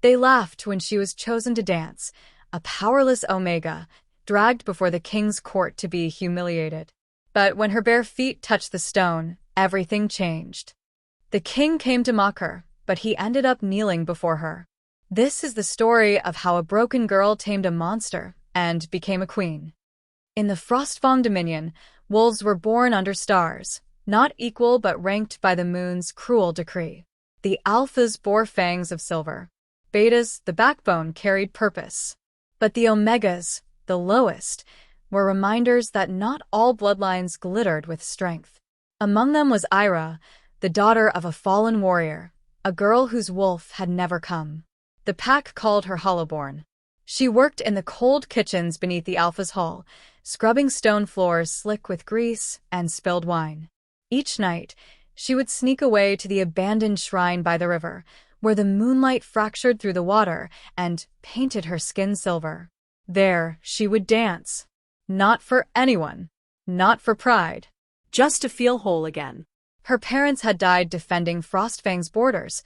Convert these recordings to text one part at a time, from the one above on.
They laughed when she was chosen to dance, a powerless Omega, dragged before the king's court to be humiliated. But when her bare feet touched the stone, everything changed. The king came to mock her, but he ended up kneeling before her. This is the story of how a broken girl tamed a monster and became a queen. In the Frostfang Dominion, wolves were born under stars, not equal but ranked by the moon's cruel decree. The alphas bore fangs of silver. Betas, the backbone, carried purpose. But the omegas, the lowest, were reminders that not all bloodlines glittered with strength. Among them was Eira, the daughter of a fallen warrior, a girl whose wolf had never come. The pack called her Hollowborn. She worked in the cold kitchens beneath the Alpha's hall, scrubbing stone floors slick with grease and spilled wine. Each night, she would sneak away to the abandoned shrine by the river, where the moonlight fractured through the water and painted her skin silver. There, she would dance. Not for anyone. Not for pride. Just to feel whole again. Her parents had died defending Frostfang's borders,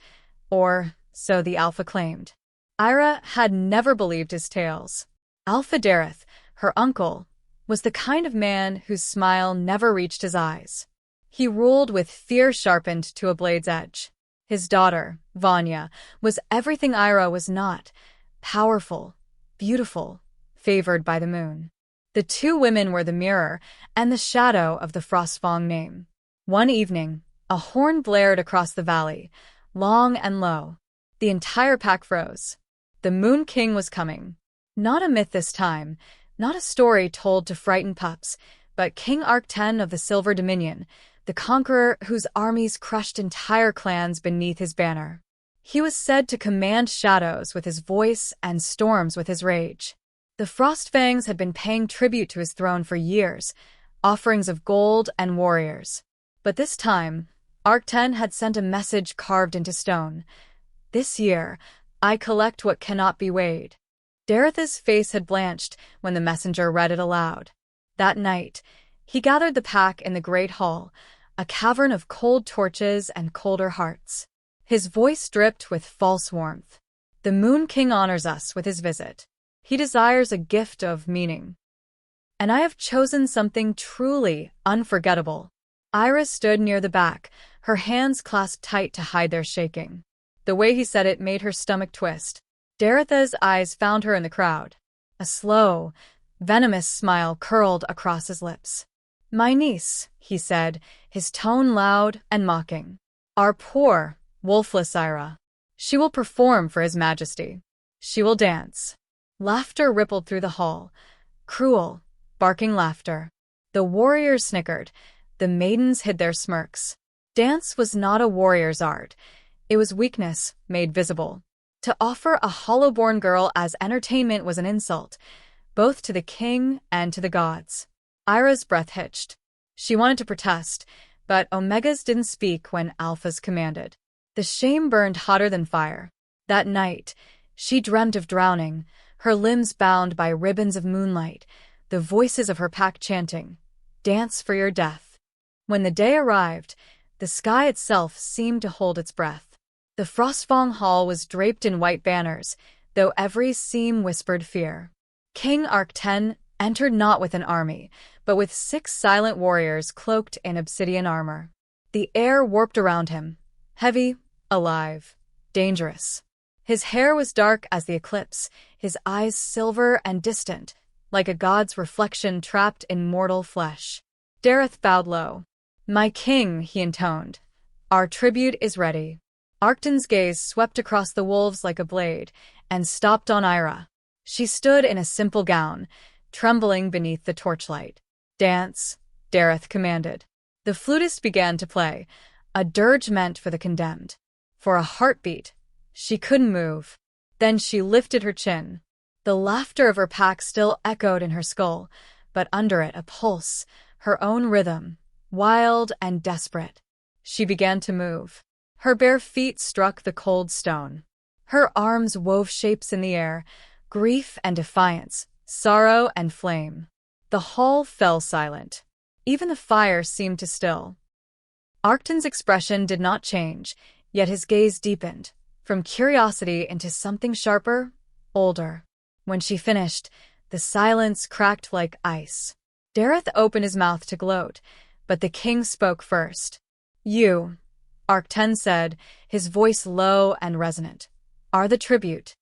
or so the Alpha claimed. Eira had never believed his tales. Alpha Dareth, her uncle, was the kind of man whose smile never reached his eyes. He ruled with fear sharpened to a blade's edge. His daughter, Vanya, was everything Eira was not: powerful, beautiful, favored by the moon. The two women were the mirror and the shadow of the Frostfang name. One evening, a horn blared across the valley, long and low. The entire pack froze. The Moon King was coming. Not a myth this time, not a story told to frighten pups, but King Arcten of the Silver Dominion, the conqueror whose armies crushed entire clans beneath his banner. He was said to command shadows with his voice and storms with his rage. The Frostfangs had been paying tribute to his throne for years, offerings of gold and warriors. But this time, Arcten had sent a message carved into stone. This year, I collect what cannot be weighed. Dareth's face had blanched when the messenger read it aloud. That night, he gathered the pack in the great hall, a cavern of cold torches and colder hearts. His voice dripped with false warmth. The Moon King honors us with his visit. He desires a gift of meaning. And I have chosen something truly unforgettable. Eira stood near the back, her hands clasped tight to hide their shaking. The way he said it made her stomach twist. Dareth's eyes found her in the crowd. A slow, venomous smile curled across his lips. My niece, he said, his tone loud and mocking. Our poor, wolfless Eira. She will perform for his majesty. She will dance. Laughter rippled through the hall. Cruel, barking laughter. The warriors snickered. The maidens hid their smirks. Dance was not a warrior's art. It was weakness made visible. To offer a Hollowborn girl as entertainment was an insult, both to the king and to the gods. Eira's breath hitched. She wanted to protest, but Omegas didn't speak when Alphas commanded. The shame burned hotter than fire. That night, she dreamt of drowning, her limbs bound by ribbons of moonlight, the voices of her pack chanting, "Dance for your death." When the day arrived, the sky itself seemed to hold its breath. The Frostfang Hall was draped in white banners, though every seam whispered fear. King Arcten entered not with an army, but with 6 silent warriors cloaked in obsidian armor. The air warped around him, heavy, alive, dangerous. His hair was dark as the eclipse, his eyes silver and distant, like a god's reflection trapped in mortal flesh. Dareth bowed low. My king, he intoned. Our tribute is ready. Arcten's gaze swept across the wolves like a blade and stopped on Eira. She stood in a simple gown, trembling beneath the torchlight. Dance, Dareth commanded. The flutist began to play, a dirge meant for the condemned. For a heartbeat, she couldn't move. Then she lifted her chin. The laughter of her pack still echoed in her skull, but under it a pulse, her own rhythm, wild and desperate. She began to move. Her bare feet struck the cold stone. Her arms wove shapes in the air, grief and defiance, sorrow and flame. The hall fell silent. Even the fire seemed to still. Arcten's expression did not change, yet his gaze deepened. from curiosity into something sharper, older. When she finished, the silence cracked like ice. Dareth opened his mouth to gloat, but the king spoke first. "You," Arcten said, his voice low and resonant, "are the tribute."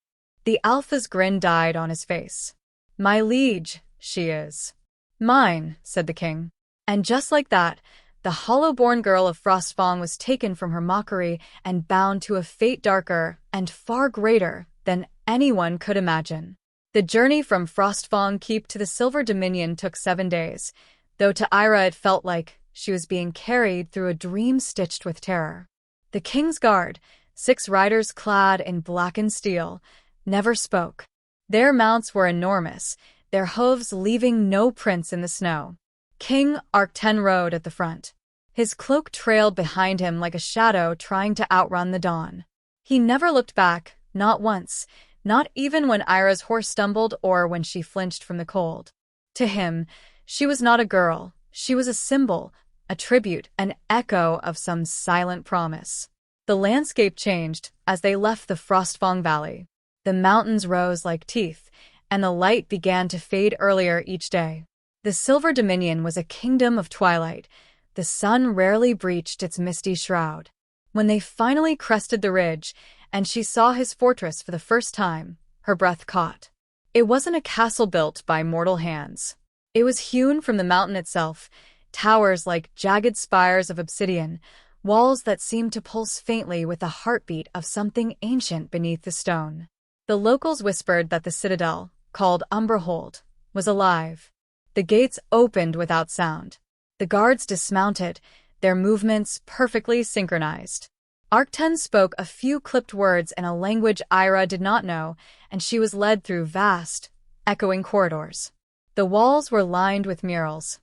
The alpha's grin died on his face. "My liege, she is." "Mine," said the king. And just like that, the hollow-born girl of Frostfang was taken from her mockery and bound to a fate darker and far greater than anyone could imagine. The journey from Frostfang Keep to the Silver Dominion took 7 days, though to Eira it felt like she was being carried through a dream stitched with terror. The king's guard, 6 riders clad in blackened steel, never spoke. Their mounts were enormous, their hooves leaving no prints in the snow. King Arcten rode at the front. His cloak trailed behind him like a shadow trying to outrun the dawn. He never looked back, not once, not even when Eira's horse stumbled or when she flinched from the cold. To him, she was not a girl, she was a symbol, a tribute, an echo of some silent promise. The landscape changed as they left the Frostfang Valley. The mountains rose like teeth, and the light began to fade earlier each day. The Silver Dominion was a kingdom of twilight. The sun rarely breached its misty shroud. When they finally crested the ridge, and she saw his fortress for the first time, her breath caught. It wasn't a castle built by mortal hands. It was hewn from the mountain itself, towers like jagged spires of obsidian, walls that seemed to pulse faintly with the heartbeat of something ancient beneath the stone. The locals whispered that the citadel, called Umberhold, was alive. The gates opened without sound. The guards dismounted, their movements perfectly synchronized. Arcten spoke a few clipped words in a language Eira did not know, and she was led through vast, echoing corridors. The walls were lined with murals,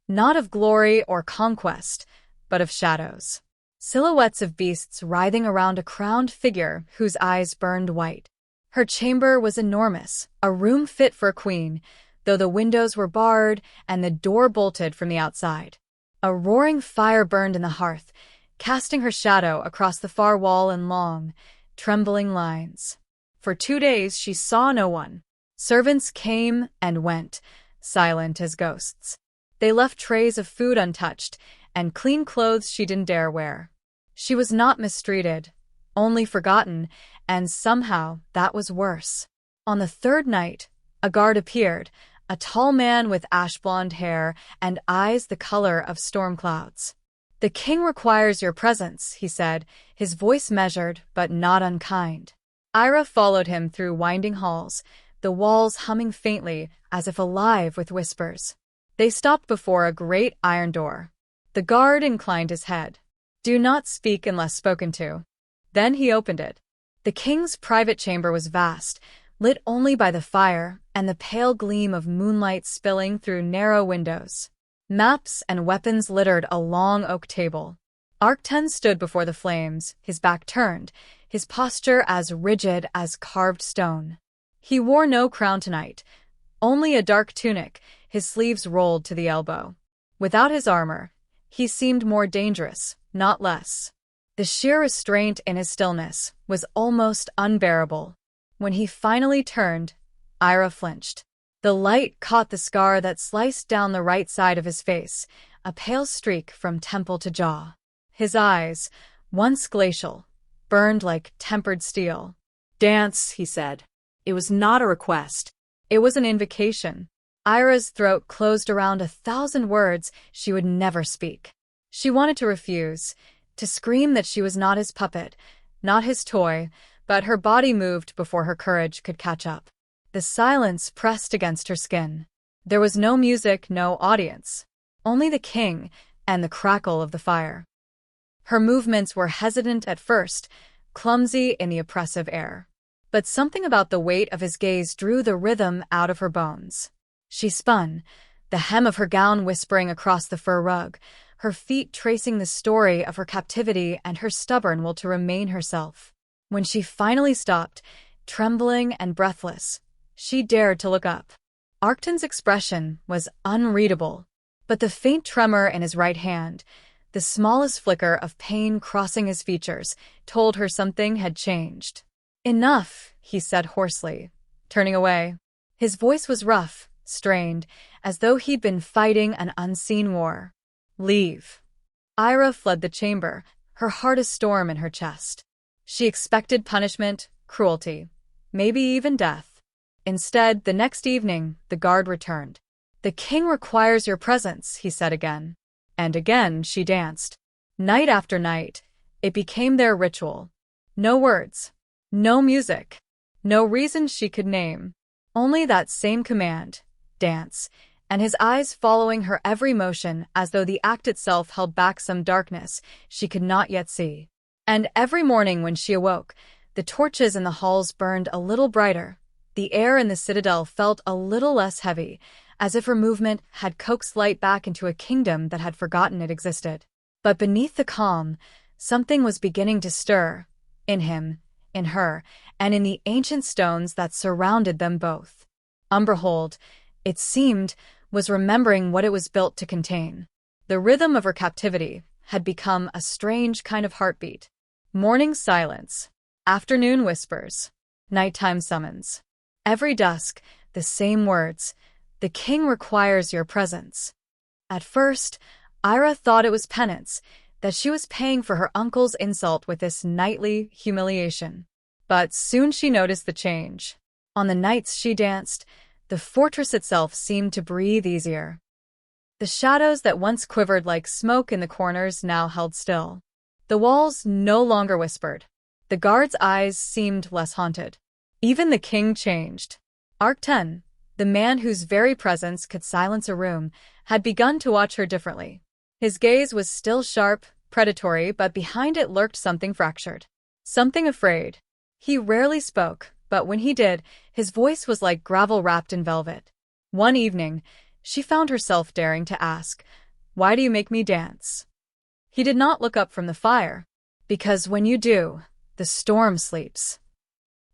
not of glory or conquest, but of shadows. Silhouettes of beasts writhing around a crowned figure whose eyes burned white. Her chamber was enormous, a room fit for a queen, though the windows were barred and the door bolted from the outside. A roaring fire burned in the hearth, casting her shadow across the far wall in long, trembling lines. For 2 days she saw no one. Servants came and went, silent as ghosts. They left trays of food untouched and clean clothes she didn't dare wear. She was not mistreated, only forgotten, and somehow that was worse. On the 3rd night, a guard appeared, a tall man with ash-blonde hair and eyes the color of storm clouds. "The king requires your presence," he said, his voice measured but not unkind. Eira followed him through winding halls, the walls humming faintly as if alive with whispers. They stopped before a great iron door. The guard inclined his head. "Do not speak unless spoken to." Then he opened it. The king's private chamber was vast, lit only by the fire and the pale gleam of moonlight spilling through narrow windows. Maps and weapons littered a long oak table. Arcten stood before the flames, his back turned, his posture as rigid as carved stone. He wore no crown tonight, only a dark tunic, his sleeves rolled to the elbow. Without his armor, he seemed more dangerous, not less. The sheer restraint in his stillness was almost unbearable. When he finally turned, Eira flinched. The light caught the scar that sliced down the right side of his face, a pale streak from temple to jaw. His eyes, once glacial, burned like tempered steel. "Dance," he said. It was not a request. It was an invocation. Eira's throat closed around 1,000 words she would never speak. She wanted to refuse, to scream that she was not his puppet, not his toy, but her body moved before her courage could catch up. The silence pressed against her skin. There was no music, no audience. Only the king and the crackle of the fire. Her movements were hesitant at first, clumsy in the oppressive air. But something about the weight of his gaze drew the rhythm out of her bones. She spun, the hem of her gown whispering across the fur rug, her feet tracing the story of her captivity and her stubborn will to remain herself. When she finally stopped, trembling and breathless, she dared to look up. Arcten's expression was unreadable, but the faint tremor in his right hand, The smallest flicker of pain crossing his features told her something had changed. "Enough," he said hoarsely, turning away. His voice was rough, strained, as though he'd been fighting an unseen war. "Leave." Eira fled the chamber, her heart a storm in her chest. She expected punishment, cruelty, maybe even death. Instead, the next evening, the guard returned. "The king requires your presence," he said again. And again she danced. Night after night, it became their ritual. No words, no music, no reason she could name. Only that same command, dance, and his eyes following her every motion as though the act itself held back some darkness she could not yet see. And every morning when she awoke, the torches in the halls burned a little brighter. The air in the citadel felt a little less heavy, as if her movement had coaxed light back into a kingdom that had forgotten it existed. But beneath the calm, something was beginning to stir, in him, in her, and in the ancient stones that surrounded them both. Umberhold, it seemed, was remembering what it was built to contain. The rhythm of her captivity had become a strange kind of heartbeat. Morning silence, afternoon whispers, nighttime summons. Every dusk, the same words, "The king requires your presence." At first, Eira thought it was penance, that she was paying for her uncle's insult with this nightly humiliation. But soon she noticed the change. On the nights she danced, the fortress itself seemed to breathe easier. The shadows that once quivered like smoke in the corners now held still. The walls no longer whispered. The guards' eyes seemed less haunted. Even the king changed. Arcten, the man whose very presence could silence a room, had begun to watch her differently. His gaze was still sharp, predatory, but behind it lurked something fractured. Something afraid. He rarely spoke, but when he did, his voice was like gravel wrapped in velvet. One evening, she found herself daring to ask, "Why do you make me dance?" He did not look up from the fire. "Because when you do, the storm sleeps."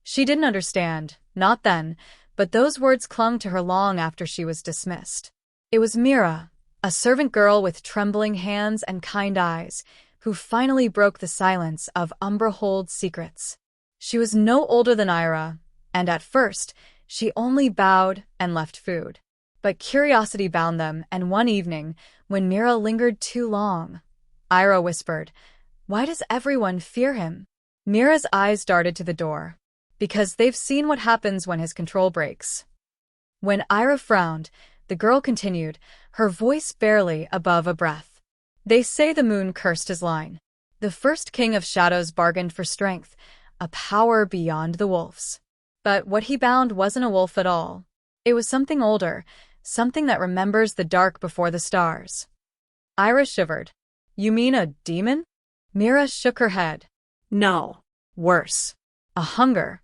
She didn't understand, not then, but those words clung to her long after she was dismissed. It was Mira, a servant girl with trembling hands and kind eyes, who finally broke the silence of Umberhold's secrets. She was no older than Eira, and at first, she only bowed and left food. But curiosity bound them, and one evening, when Mira lingered too long, Eira whispered, "Why does everyone fear him?" Mira's eyes darted to the door. "Because they've seen what happens when his control breaks." When Eira frowned, the girl continued, her voice barely above a breath. "They say the moon cursed his line. The first king of shadows bargained for strength, a power beyond the wolves. But what he bound wasn't a wolf at all. It was something older, something that remembers the dark before the stars." Eira shivered. "You mean a demon?" Mira shook her head. "No. Worse. A hunger."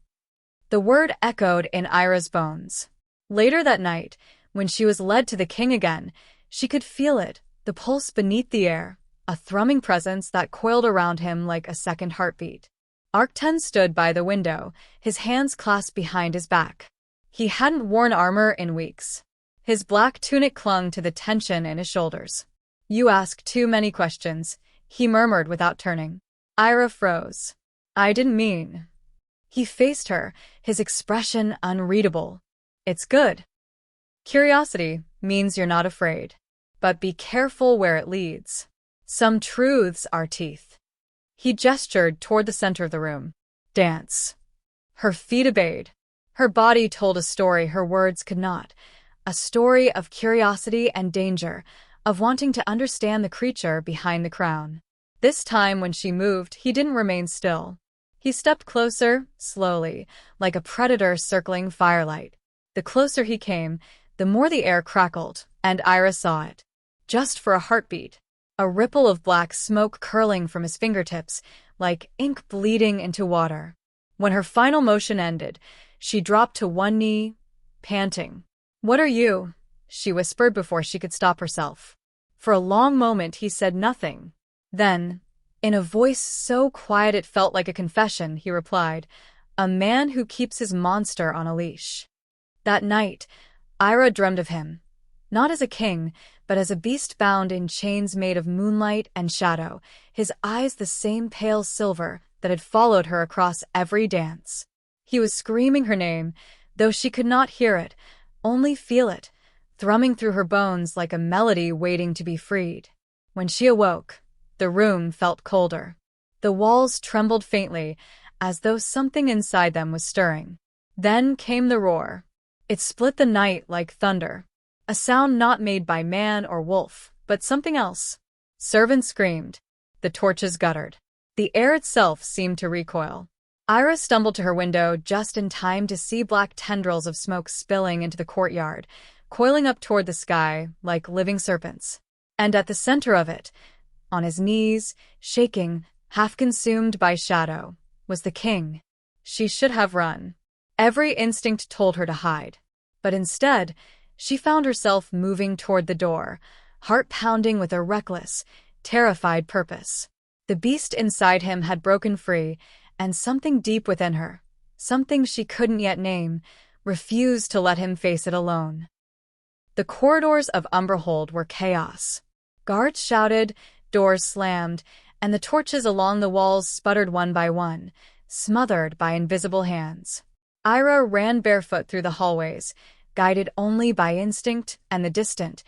The word echoed in Eira's bones. Later that night, when she was led to the king again, she could feel it, the pulse beneath the air, a thrumming presence that coiled around him like a second heartbeat. Arcten stood by the window, his hands clasped behind his back. He hadn't worn armor in weeks. His black tunic clung to the tension in his shoulders. "You ask too many questions," he murmured without turning. Eira froze. "I didn't mean..." He faced her, his expression unreadable. "It's good. Curiosity means you're not afraid. But be careful where it leads. Some truths are teeth." He gestured toward the center of the room. "Dance." Her feet obeyed. Her body told a story her words could not. A story of curiosity and danger, of wanting to understand the creature behind the crown. This time when she moved, he didn't remain still. He stepped closer, slowly, like a predator circling firelight. The closer he came, the more the air crackled, and Eira saw it. Just for a heartbeat. A ripple of black smoke curling from his fingertips, like ink bleeding into water. When her final motion ended, she dropped to one knee, panting. "What are you?" she whispered before she could stop herself. For a long moment he said nothing. Then, in a voice so quiet it felt like a confession, he replied, "A man who keeps his monster on a leash." That night, Eira dreamed of him. Not as a king, but as a beast bound in chains made of moonlight and shadow, his eyes the same pale silver that had followed her across every dance. He was screaming her name, though she could not hear it, only feel it, thrumming through her bones like a melody waiting to be freed. When she awoke, the room felt colder. The walls trembled faintly, as though something inside them was stirring. Then came the roar. It split the night like thunder, a sound not made by man or wolf, but something else. Servants screamed. The torches guttered. The air itself seemed to recoil. Eira stumbled to her window just in time to see black tendrils of smoke spilling into the courtyard, coiling up toward the sky like living serpents. And at the center of it, on his knees, shaking, half consumed by shadow, was the king. She should have run. Every instinct told her to hide. But instead, she found herself moving toward the door, heart pounding with a reckless, terrified purpose. The beast inside him had broken free, and something deep within her, something she couldn't yet name, refused to let him face it alone. The corridors of Umberhold were chaos. Guards shouted, doors slammed, and the torches along the walls sputtered one by one, smothered by invisible hands. Eira ran barefoot through the hallways, guided only by instinct and the distant,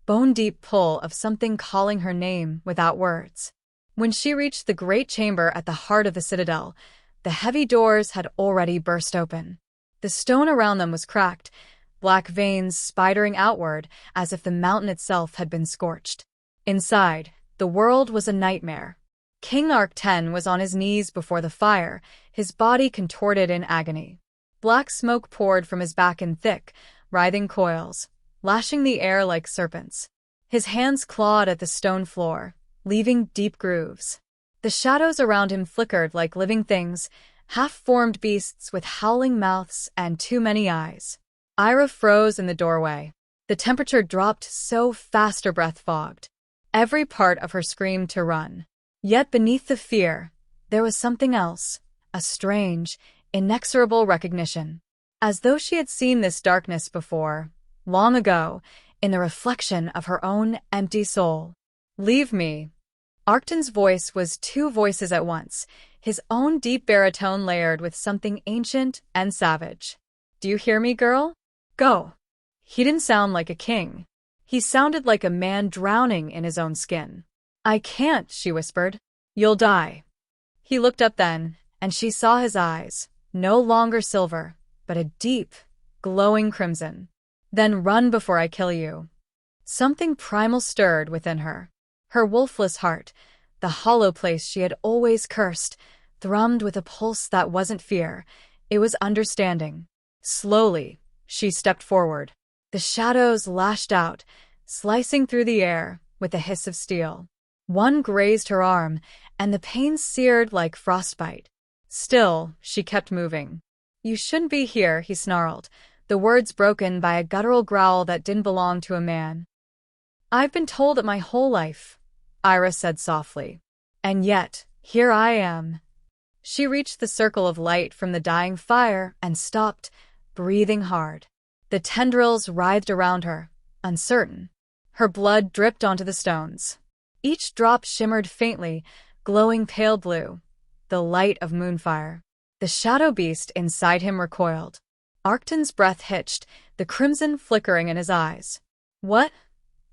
bone-deep pull of something calling her name without words. When she reached the great chamber at the heart of the citadel, the heavy doors had already burst open. The stone around them was cracked, black veins spidering outward as if the mountain itself had been scorched. Inside, the world was a nightmare. King Arcten was on his knees before the fire, his body contorted in agony. Black smoke poured from his back in thick, writhing coils, lashing the air like serpents. His hands clawed at the stone floor, leaving deep grooves. The shadows around him flickered like living things, half-formed beasts with howling mouths and too many eyes. Eira froze in the doorway. The temperature dropped so fast her breath fogged. Every part of her screamed to run. Yet beneath the fear, there was something else, a strange, inexorable recognition. As though she had seen this darkness before, long ago, in the reflection of her own empty soul. "Leave me." Arcten's voice was two voices at once, his own deep baritone layered with something ancient and savage. "Do you hear me, girl? Go." He didn't sound like a king. He sounded like a man drowning in his own skin. "I can't," she whispered. "You'll die." He looked up then, and she saw his eyes, no longer silver, but a deep, glowing crimson. "Then run before I kill you." Something primal stirred within her. Her wolfless heart, the hollow place she had always cursed, thrummed with a pulse that wasn't fear. It was understanding. Slowly, she stepped forward. The shadows lashed out, slicing through the air with a hiss of steel. One grazed her arm, and the pain seared like frostbite. Still, she kept moving. "You shouldn't be here," he snarled, the words broken by a guttural growl that didn't belong to a man. "I've been told it my whole life," Eira said softly. "And yet, here I am." She reached the circle of light from the dying fire and stopped, breathing hard. The tendrils writhed around her, uncertain. Her blood dripped onto the stones. Each drop shimmered faintly, glowing pale blue, the light of moonfire. The shadow beast inside him recoiled. Arcten's breath hitched, the crimson flickering in his eyes. What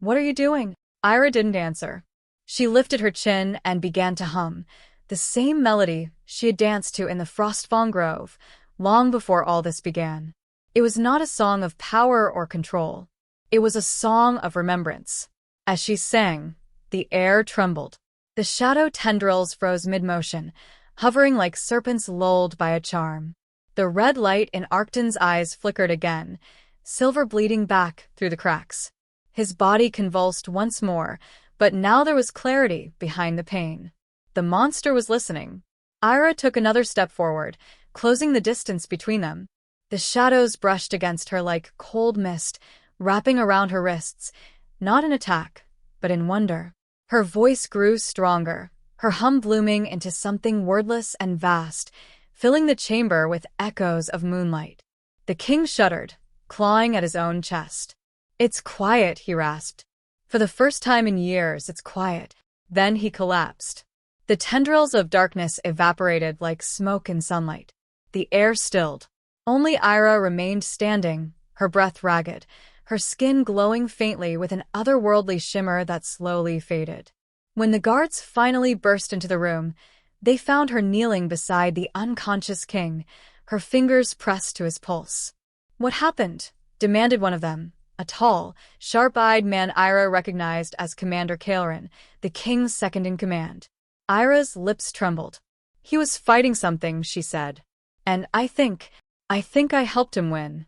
are you doing?" Eira didn't answer. She lifted her chin and began to hum, the same melody she had danced to in the Frostfang Grove, long before all this began. It was not a song of power or control. It was a song of remembrance. As she sang, the air trembled. The shadow tendrils froze mid-motion, hovering like serpents lulled by a charm. The red light in Arcten's eyes flickered again, silver bleeding back through the cracks. His body convulsed once more, but now there was clarity behind the pain. The monster was listening. Eira took another step forward, closing the distance between them. The shadows brushed against her like cold mist, wrapping around her wrists, not in attack, but in wonder. Her voice grew stronger, her hum blooming into something wordless and vast, filling the chamber with echoes of moonlight. The king shuddered, clawing at his own chest. "It's quiet," he rasped. For the first time in years, it's quiet. Then he collapsed. The tendrils of darkness evaporated like smoke in sunlight. The air stilled. Only Eira remained standing, her breath ragged, her skin glowing faintly with an otherworldly shimmer that slowly faded. When the guards finally burst into the room, they found her kneeling beside the unconscious king, her fingers pressed to his pulse. "What happened?" demanded one of them, a tall, sharp-eyed man Eira recognized as Commander Kaelrin, the king's second-in-command. Eira's lips trembled. "He was fighting something," she said. "And I think I helped him win."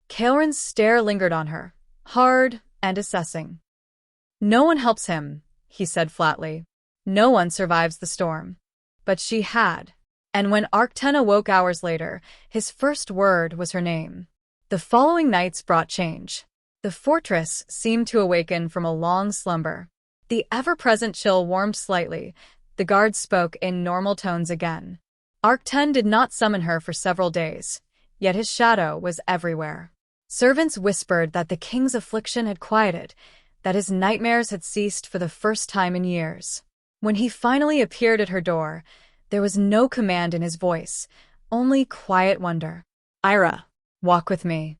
Kaelrin's stare lingered on her, hard and assessing. "No one helps him," he said flatly. "No one survives the storm." But she had. And when Arcten awoke hours later, his first word was her name. The following nights brought change. The fortress seemed to awaken from a long slumber. The ever-present chill warmed slightly. The guards spoke in normal tones again. Arcten did not summon her for several days, yet his shadow was everywhere. Servants whispered that the king's affliction had quieted, that his nightmares had ceased for the first time in years. When he finally appeared at her door, there was no command in his voice, only quiet wonder. "Eira, walk with me."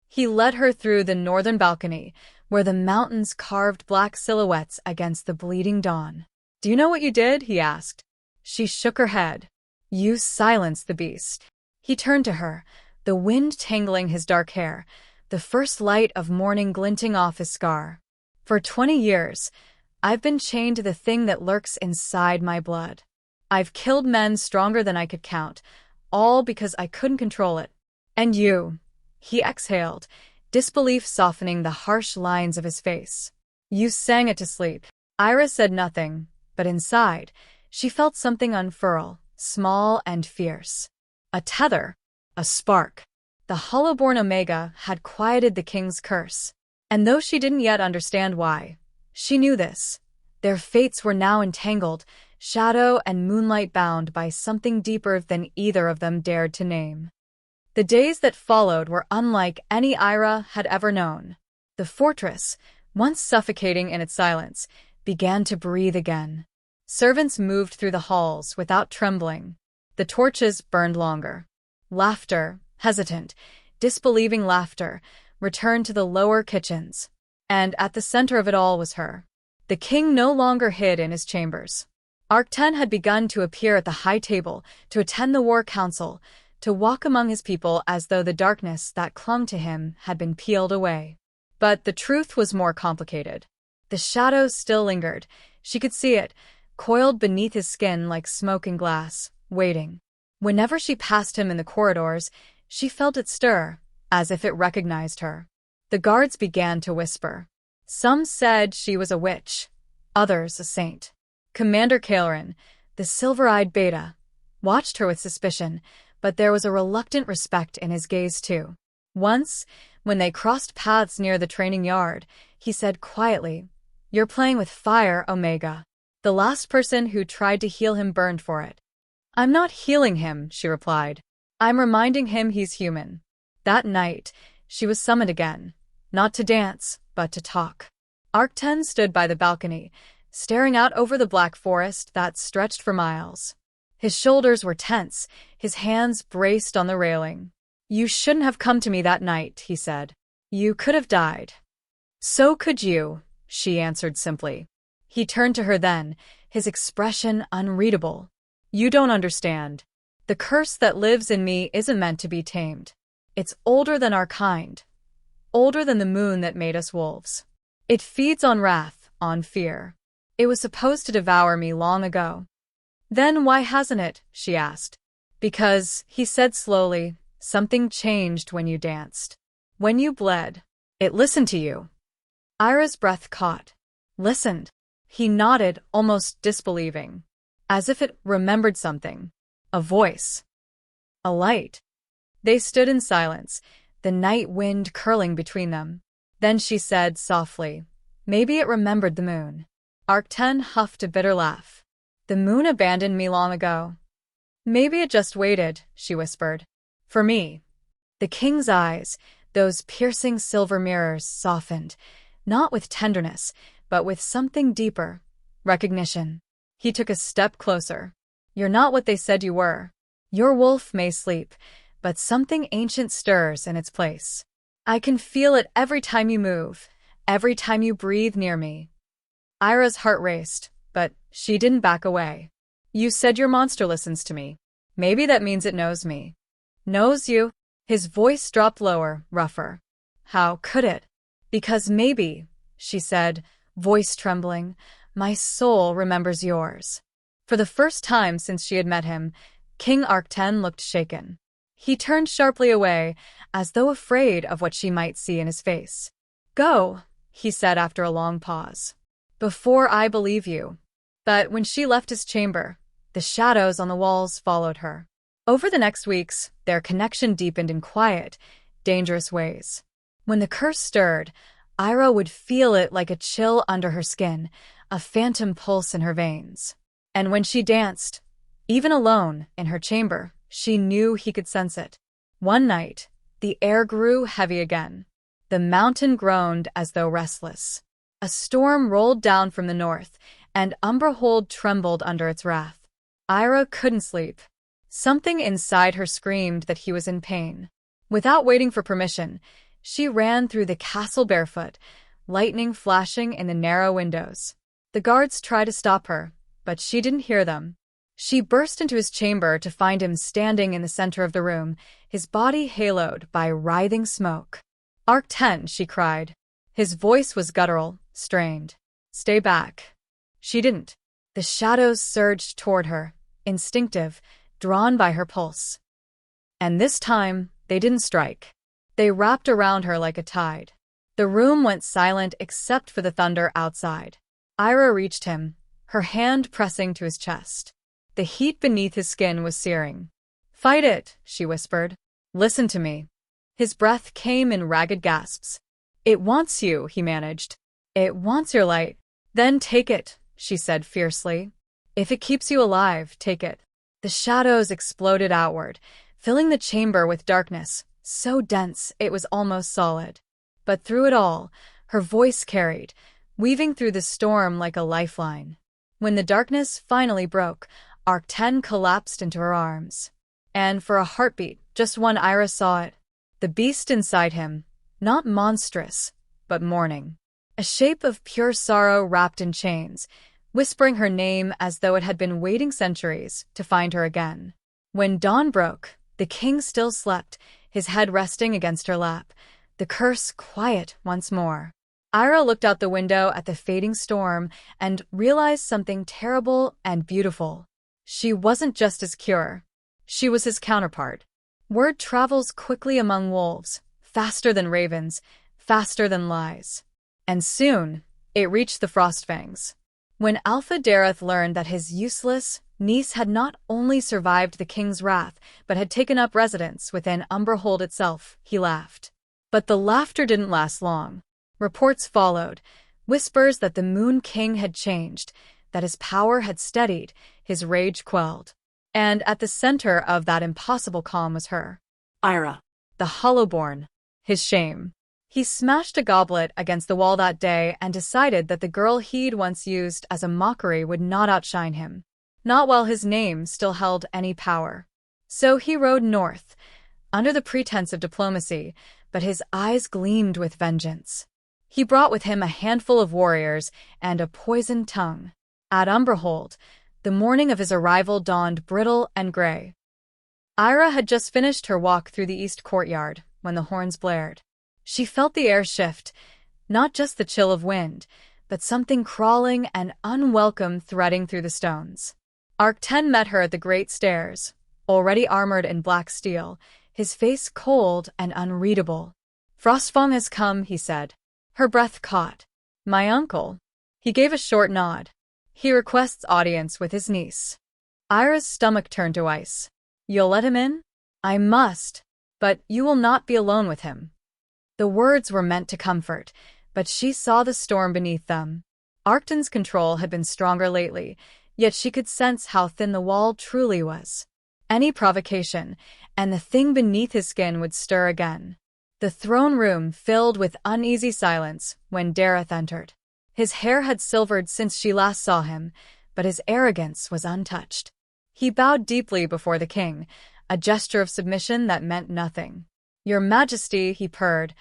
He led her through the northern balcony, where the mountains carved black silhouettes against the bleeding dawn. "Do you know what you did?" he asked. She shook her head. "You silenced the beast." He turned to her, the wind tangling his dark hair, the first light of morning glinting off his scar. "For 20 years, I've been chained to the thing that lurks inside my blood. I've killed men stronger than I could count, all because I couldn't control it. And you," he exhaled, disbelief softening the harsh lines of his face. "You sang it to sleep." Eira said nothing, but inside, she felt something unfurl, small and fierce. A tether, a spark. The hollow-born Omega had quieted the king's curse. And though she didn't yet understand why, she knew this. Their fates were now entangled, shadow and moonlight bound by something deeper than either of them dared to name. The days that followed were unlike any Eira had ever known. The fortress, once suffocating in its silence, began to breathe again. Servants moved through the halls without trembling. The torches burned longer. Laughter, hesitant, disbelieving laughter, returned to the lower kitchens. And at the center of it all was her. The king no longer hid in his chambers. Arcten had begun to appear at the high table, to attend the war council, to walk among his people as though the darkness that clung to him had been peeled away. But the truth was more complicated. The shadows still lingered. She could see it, coiled beneath his skin like smoke and glass, waiting. Whenever she passed him in the corridors, she felt it stir, as if it recognized her. The guards began to whisper. Some said she was a witch, others a saint. Commander Kaelrin, the silver-eyed beta, watched her with suspicion, but there was a reluctant respect in his gaze too. Once, when they crossed paths near the training yard, he said quietly, "You're playing with fire, Omega." The last person who tried to heal him burned for it. "I'm not healing him," she replied. "I'm reminding him he's human." That night, she was summoned again, not to dance, but to talk. Arcten stood by the balcony, staring out over the black forest that stretched for miles. His shoulders were tense, his hands braced on the railing. "You shouldn't have come to me that night," he said. "You could have died." "So could you," she answered simply. He turned to her then, his expression unreadable. "You don't understand. The curse that lives in me isn't meant to be tamed. It's older than our kind, older than the moon that made us wolves. It feeds on wrath, on fear. It was supposed to devour me long ago." "Then why hasn't it?" she asked. "Because," he said slowly, "something changed when you danced. When you bled. It listened to you." Eira's breath caught. Listened. He nodded, almost disbelieving. As if it remembered something. A voice. A light. They stood in silence, the night wind curling between them. Then she said softly, "Maybe it remembered the moon." Arcten huffed a bitter laugh. "The moon abandoned me long ago." "Maybe it just waited," she whispered. "For me." The king's eyes, those piercing silver mirrors, softened. not with tenderness, but with something deeper, recognition. He took a step closer. You're not what they said you were. Your wolf may sleep, but something ancient stirs in its place. I can feel it every time you move, every time you breathe near me. Eira's heart raced, but she didn't back away. You said your monster listens to me. Maybe that means it knows me. Knows you? His voice dropped lower, rougher. How could it? Because maybe, she said, voice trembling, my soul remembers yours. For the first time since she had met him, King Arcten looked shaken. He turned sharply away, as though afraid of what she might see in his face. Go, he said after a long pause. Before I believe you. But when she left his chamber, the shadows on the walls followed her. Over the next weeks, their connection deepened in quiet, dangerous ways. When the curse stirred, Eira would feel it like a chill under her skin, a phantom pulse in her veins. And when she danced, even alone in her chamber, she knew he could sense it. One night, the air grew heavy again. The mountain groaned as though restless. A storm rolled down from the north, and Umberhold trembled under its wrath. Eira couldn't sleep. Something inside her screamed that he was in pain. Without waiting for permission, she ran through the castle barefoot, lightning flashing in the narrow windows. The guards tried to stop her, but she didn't hear them. She burst into his chamber to find him standing in the center of the room, his body haloed by writhing smoke. Arcten, she cried. His voice was guttural, strained. Stay back. She didn't. The shadows surged toward her, instinctive, drawn by her pulse. And this time, they didn't strike. They wrapped around her like a tide. The room went silent except for the thunder outside. Eira reached him, her hand pressing to his chest. The heat beneath his skin was searing. Fight it, she whispered. Listen to me. His breath came in ragged gasps. It wants you, he managed. It wants your light. Then take it, she said fiercely. If it keeps you alive, take it. The shadows exploded outward, filling the chamber with darkness, so dense it was almost solid. But through it all, her voice carried, weaving through the storm like a lifeline. When the darkness finally broke, Arcten collapsed into her arms. And for a heartbeat, just one, Eira saw it. The beast inside him, not monstrous, but mourning. A shape of pure sorrow wrapped in chains, whispering her name as though it had been waiting centuries to find her again. When dawn broke, the king still slept, his head resting against her lap, the curse quiet once more. Eira looked out the window at the fading storm and realized something terrible and beautiful. She wasn't just his cure. She was his counterpart. Word travels quickly among wolves, faster than ravens, faster than lies. And soon, it reached the Frostfangs. When Alpha Dareth learned that his useless niece had not only survived the king's wrath, but had taken up residence within Umberhold itself, he laughed. But the laughter didn't last long. Reports followed, whispers that the Moon King had changed, that his power had steadied, his rage quelled. And at the center of that impossible calm was her. Eira. The Hollowborn. His shame. He smashed a goblet against the wall that day and decided that the girl he'd once used as a mockery would not outshine him. Not while his name still held any power. So he rode north, under the pretense of diplomacy, but his eyes gleamed with vengeance. He brought with him a handful of warriors and a poisoned tongue. At Umberhold, the morning of his arrival dawned brittle and gray. Eira had just finished her walk through the east courtyard when the horns blared. She felt the air shift, not just the chill of wind, but something crawling and unwelcome threading through the stones. Arcten met her at the great stairs, already armored in black steel, his face cold and unreadable. Frostfang has come, he said. Her breath caught. My uncle. He gave a short nod. He requests audience with his niece. Eira's stomach turned to ice. You'll let him in? I must. But you will not be alone with him. The words were meant to comfort, but she saw the storm beneath them. Arcten's control had been stronger lately, yet she could sense how thin the wall truly was. Any provocation, and the thing beneath his skin would stir again. The throne room filled with uneasy silence when Dareth entered. His hair had silvered since she last saw him, but his arrogance was untouched. He bowed deeply before the king, a gesture of submission that meant nothing. "Your Majesty," he purred,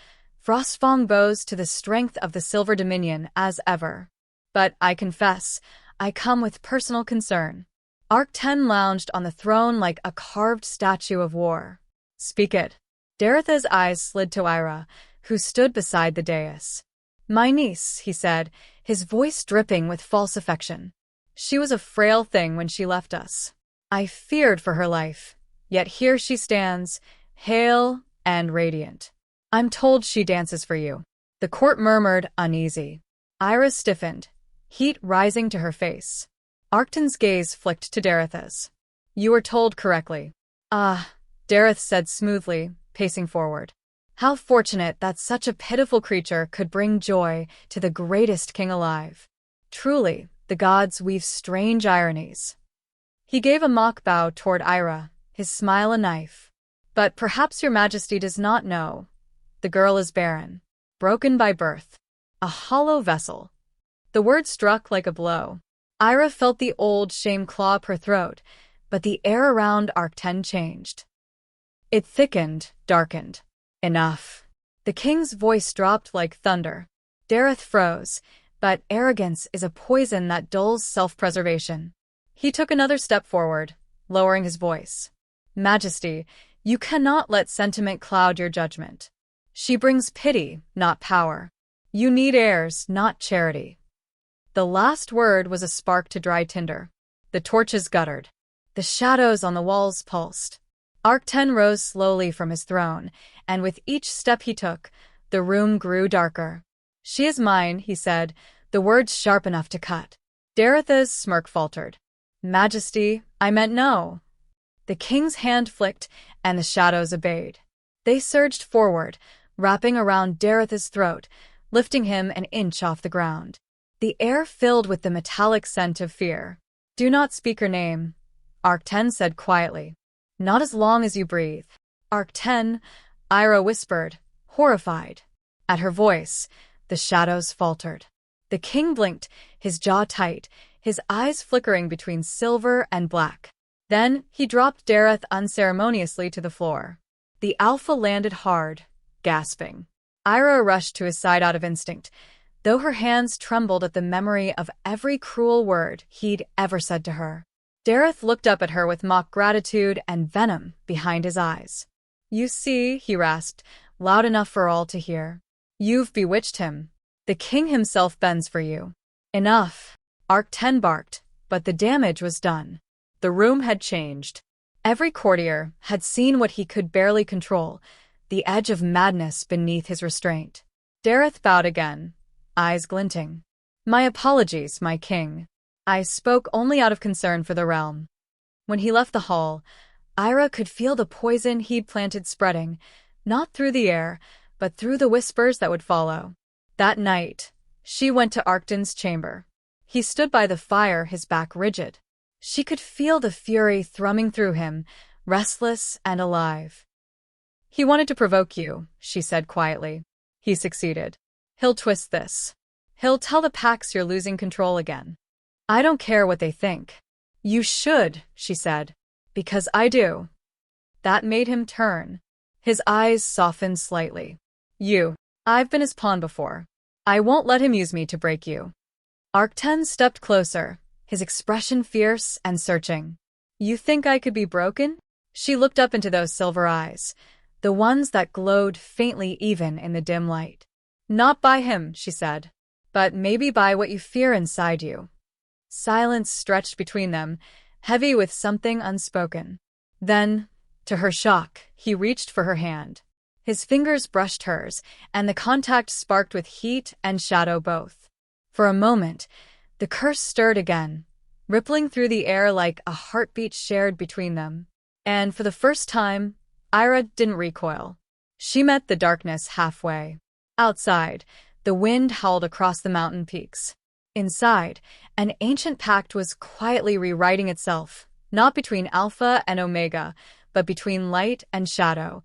"Frostfang bows to the strength of the Silver Dominion as ever. But I confess, I come with personal concern." Arcten lounged on the throne like a carved statue of war. "Speak it." Daretha's eyes slid to Eira, who stood beside the dais. "My niece," he said, his voice dripping with false affection. "She was a frail thing when she left us. I feared for her life, yet here she stands, hale and radiant. I'm told she dances for you." The court murmured, uneasy. Eira stiffened, heat rising to her face. Arcten's gaze flicked to Daretha's. "You were told correctly." "Ah," Dareth said smoothly, pacing forward. "How fortunate that such a pitiful creature could bring joy to the greatest king alive. Truly, the gods weave strange ironies." He gave a mock bow toward Eira, his smile a knife. "But perhaps your Majesty does not know. The girl is barren, broken by birth, a hollow vessel." The word struck like a blow. Eira felt the old shame claw up her throat, but the air around Arcten changed. It thickened, darkened. "Enough." The king's voice dropped like thunder. Dareth froze, but arrogance is a poison that dulls self-preservation. He took another step forward, lowering his voice. "Majesty, you cannot let sentiment cloud your judgment. She brings pity, not power. You need heirs, not charity." The last word was a spark to dry tinder. The torches guttered. The shadows on the walls pulsed. Arcten rose slowly from his throne, and with each step he took, the room grew darker. "She is mine," he said, the words sharp enough to cut. Daretha's smirk faltered. "Majesty, I meant no." The king's hand flicked, and the shadows obeyed. They surged forward, wrapping around Daretha's throat, lifting him an inch off the ground. The air filled with the metallic scent of fear. "Do not speak her name," Arcten said quietly. "Not as long as you breathe." "Arcten," Eira whispered, horrified. At her voice, the shadows faltered. The king blinked, his jaw tight, his eyes flickering between silver and black. Then he dropped Dareth unceremoniously to the floor. The alpha landed hard, gasping. Eira rushed to his side out of instinct, though her hands trembled at the memory of every cruel word he'd ever said to her. Dareth looked up at her with mock gratitude and venom behind his eyes. "You see," he rasped, loud enough for all to hear. "You've bewitched him. The king himself bends for you." "Enough," Arcten barked, but the damage was done. The room had changed. Every courtier had seen what he could barely control, the edge of madness beneath his restraint. Dareth bowed again, eyes glinting. "My apologies, my king. I spoke only out of concern for the realm." When he left the hall, Eira could feel the poison he'd planted spreading, not through the air, but through the whispers that would follow. That night, she went to Arcten's chamber. He stood by the fire, his back rigid. She could feel the fury thrumming through him, restless and alive. "He wanted to provoke you," she said quietly. "He succeeded. He'll twist this. He'll tell the Pax you're losing control again." "I don't care what they think." "You should," she said. "Because I do." That made him turn. His eyes softened slightly. I've been his pawn before. I won't let him use me to break you." Arcten stepped closer, his expression fierce and searching. "You think I could be broken?" She looked up into those silver eyes, the ones that glowed faintly even in the dim light. "Not by him," she said, "but maybe by what you fear inside you." Silence stretched between them, heavy with something unspoken. Then, to her shock, he reached for her hand. His fingers brushed hers, and the contact sparked with heat and shadow both. For a moment, the curse stirred again, rippling through the air like a heartbeat shared between them. And for the first time, Eira didn't recoil. She met the darkness halfway. Outside, the wind howled across the mountain peaks. Inside, an ancient pact was quietly rewriting itself, not between Alpha and Omega, but between light and shadow,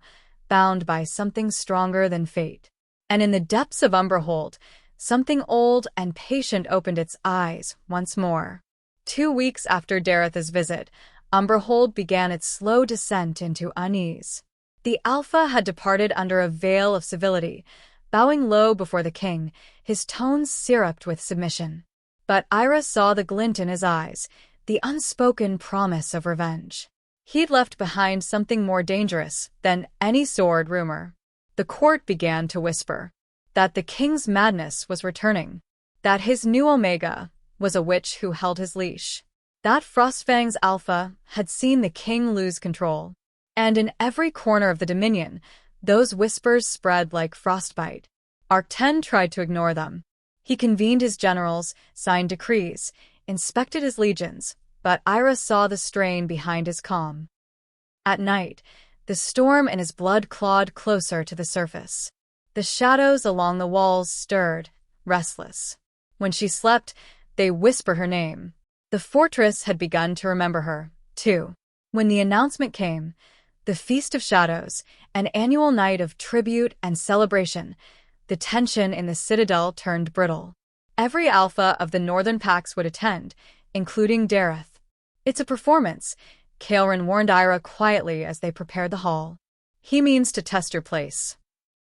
bound by something stronger than fate. And in the depths of Umberhold, something old and patient opened its eyes once more. 2 weeks after Dareth's visit, Umberhold began its slow descent into unease. The Alpha had departed under a veil of civility, bowing low before the king, his tones syruped with submission. But Eira saw the glint in his eyes, the unspoken promise of revenge. He'd left behind something more dangerous than any sword rumor. The court began to whisper that the king's madness was returning, that his new Omega was a witch who held his leash, that Frostfang's Alpha had seen the king lose control. And in every corner of the Dominion, those whispers spread like frostbite. Arcten tried to ignore them. He convened his generals, signed decrees, inspected his legions, but Eira saw the strain behind his calm. At night, the storm in his blood clawed closer to the surface. The shadows along the walls stirred, restless. When she slept, they whispered her name. The fortress had begun to remember her, too. When the announcement came, the Feast of Shadows, an annual night of tribute and celebration, the tension in the citadel turned brittle. Every alpha of the northern packs would attend, including Dareth. "It's a performance," Kaelrin warned Eira quietly as they prepared the hall. "He means to test your place."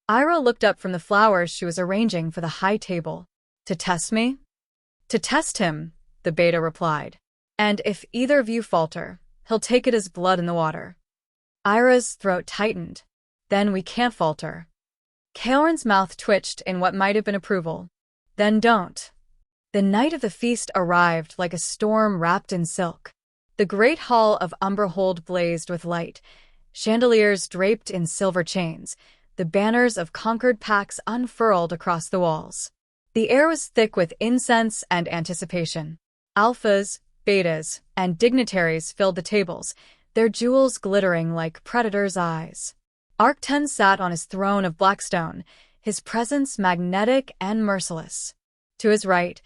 Eira looked up from the flowers she was arranging for the high table. "To test me?" "To test him," the beta replied. "And if either of you falter, he'll take it as blood in the water." Eira's throat tightened. "Then we can't falter." Kaelrin's mouth twitched in what might have been approval. "Then don't." The night of the feast arrived like a storm wrapped in silk. The great hall of Umberhold blazed with light, chandeliers draped in silver chains, the banners of conquered packs unfurled across the walls. The air was thick with incense and anticipation. Alphas, betas, and dignitaries filled the tables, their jewels glittering like predators' eyes. Arcten sat on his throne of blackstone, his presence magnetic and merciless. To his right,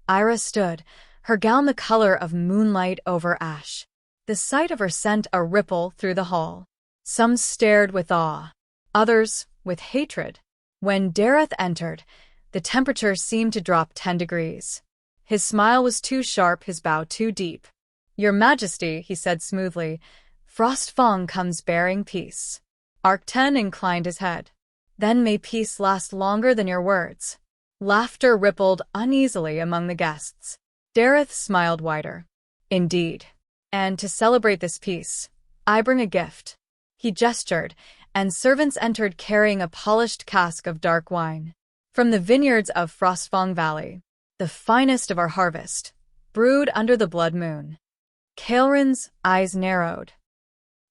Eira stood, her gown the color of moonlight over ash. The sight of her sent a ripple through the hall. Some stared with awe, others with hatred. When Dareth entered, the temperature seemed to drop 10 degrees. His smile was too sharp, his bow too deep. "Your Majesty," he said smoothly, "Frostfang comes bearing peace." Arcten inclined his head. "Then may peace last longer than your words." Laughter rippled uneasily among the guests. Dareth smiled wider. "Indeed. And to celebrate this peace, I bring a gift." He gestured, and servants entered carrying a polished cask of dark wine. "From the vineyards of Frostfang Valley, the finest of our harvest, brewed under the blood moon." Kaelrin's eyes narrowed.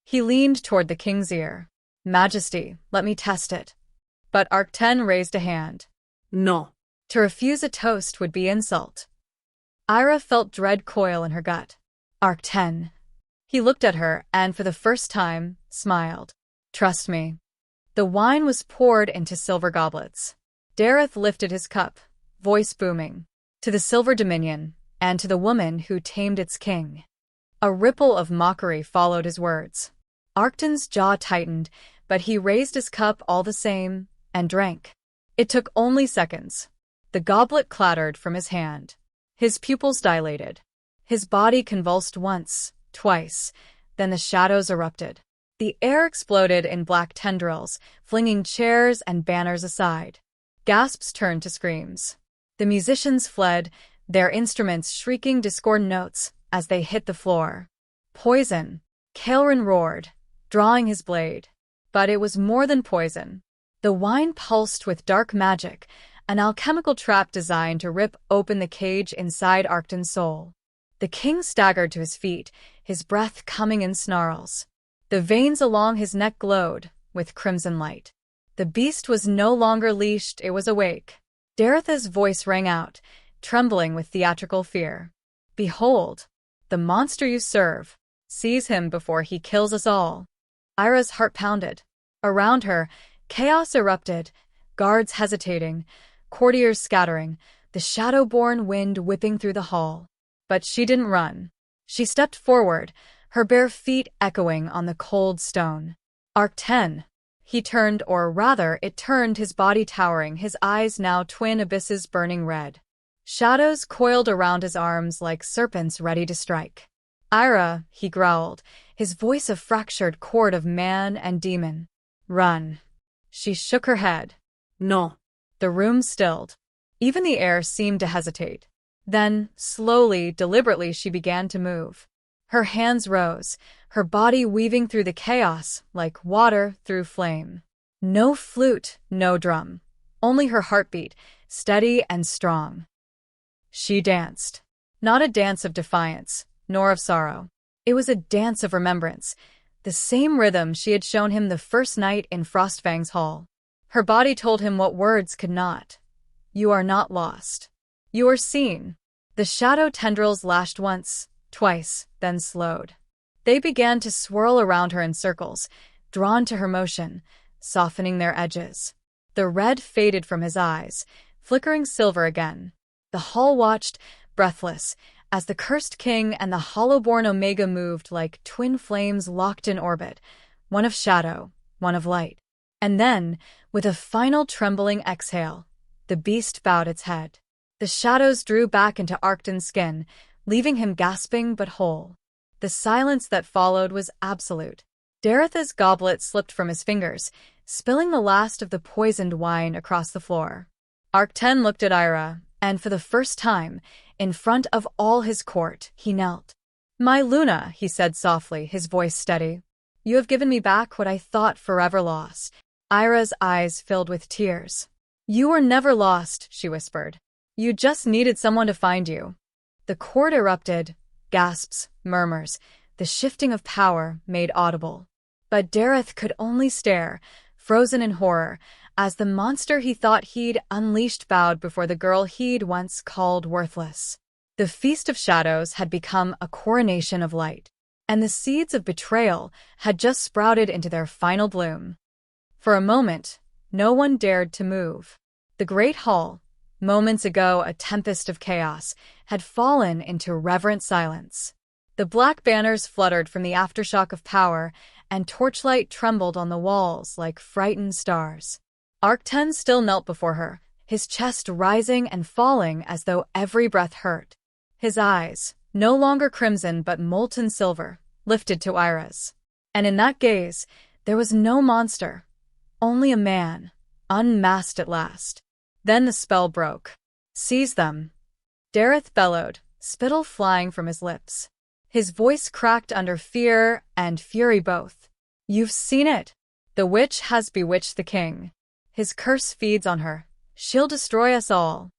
He leaned toward the king's ear. "Majesty, let me test it." But Arcten raised a hand. "No." To refuse a toast would be insult. Eira felt dread coil in her gut. "Arcten." He looked at her and, for the first time, smiled. "Trust me." The wine was poured into silver goblets. Dareth lifted his cup, voice booming. "To the Silver Dominion, and to the woman who tamed its king." A ripple of mockery followed his words. Arcten's jaw tightened, but he raised his cup all the same, and drank. It took only seconds. The goblet clattered from his hand. His pupils dilated. His body convulsed once, twice, then the shadows erupted. The air exploded in black tendrils, flinging chairs and banners aside. Gasps turned to screams. The musicians fled, their instruments shrieking discordant notes as they hit the floor. "Poison!" Kaelrin roared, drawing his blade. But it was more than poison. The wine pulsed with dark magic, an alchemical trap designed to rip open the cage inside Arcten's soul. The king staggered to his feet, his breath coming in snarls. The veins along his neck glowed with crimson light. The beast was no longer leashed, it was awake. Dareth's voice rang out, trembling with theatrical fear. "Behold, the monster you serve. Seize him before he kills us all." Eira's heart pounded. Around her, chaos erupted, guards hesitating, courtiers scattering, the shadow-born wind whipping through the hall. But she didn't run. She stepped forward, her bare feet echoing on the cold stone. "Arcten!" He turned, or rather, it turned, his body towering, his eyes now twin abysses burning red. Shadows coiled around his arms like serpents ready to strike. "Eira," he growled, his voice a fractured chord of man and demon. "Run." She shook her head. No. The room stilled. Even the air seemed to hesitate. Then, slowly, deliberately, she began to move. Her hands rose, her body weaving through the chaos like water through flame. No flute, no drum. Only her heartbeat, steady and strong. She danced. Not a dance of defiance, nor of sorrow. It was a dance of remembrance, the same rhythm she had shown him the first night in Frostfang's hall. Her body told him what words could not. You are not lost. You are seen. The shadow tendrils lashed once, twice, then slowed. They began to swirl around her in circles, drawn to her motion, softening their edges. The red faded from his eyes, flickering silver again. The hall watched, breathless, as the cursed king and the hollow-born Omega moved like twin flames locked in orbit, one of shadow, one of light. And then, with a final trembling exhale, the beast bowed its head. The shadows drew back into Arcten's skin, leaving him gasping but whole. The silence that followed was absolute. Daretha's goblet slipped from his fingers, spilling the last of the poisoned wine across the floor. Arcten looked at Eira, and for the first time, in front of all his court, he knelt. "My Luna," he said softly, his voice steady. "You have given me back what I thought forever lost." Eira's eyes filled with tears. "You were never lost," she whispered. "You just needed someone to find you." The court erupted, gasps, murmurs, the shifting of power made audible. But Dareth could only stare, frozen in horror, as the monster he thought he'd unleashed bowed before the girl he'd once called worthless. The Feast of Shadows had become a coronation of light, and the seeds of betrayal had just sprouted into their final bloom. For a moment, no one dared to move. The great hall, moments ago a tempest of chaos, had fallen into reverent silence. The black banners fluttered from the aftershock of power, and torchlight trembled on the walls like frightened stars. Arcten still knelt before her, his chest rising and falling as though every breath hurt. His eyes, no longer crimson but molten silver, lifted to Eira's. And in that gaze, there was no monster, only a man, unmasked at last. Then the spell broke. "Seize them." Dareth bellowed, spittle flying from his lips. His voice cracked under fear and fury both. "You've seen it. The witch has bewitched the king. His curse feeds on her. She'll destroy us all."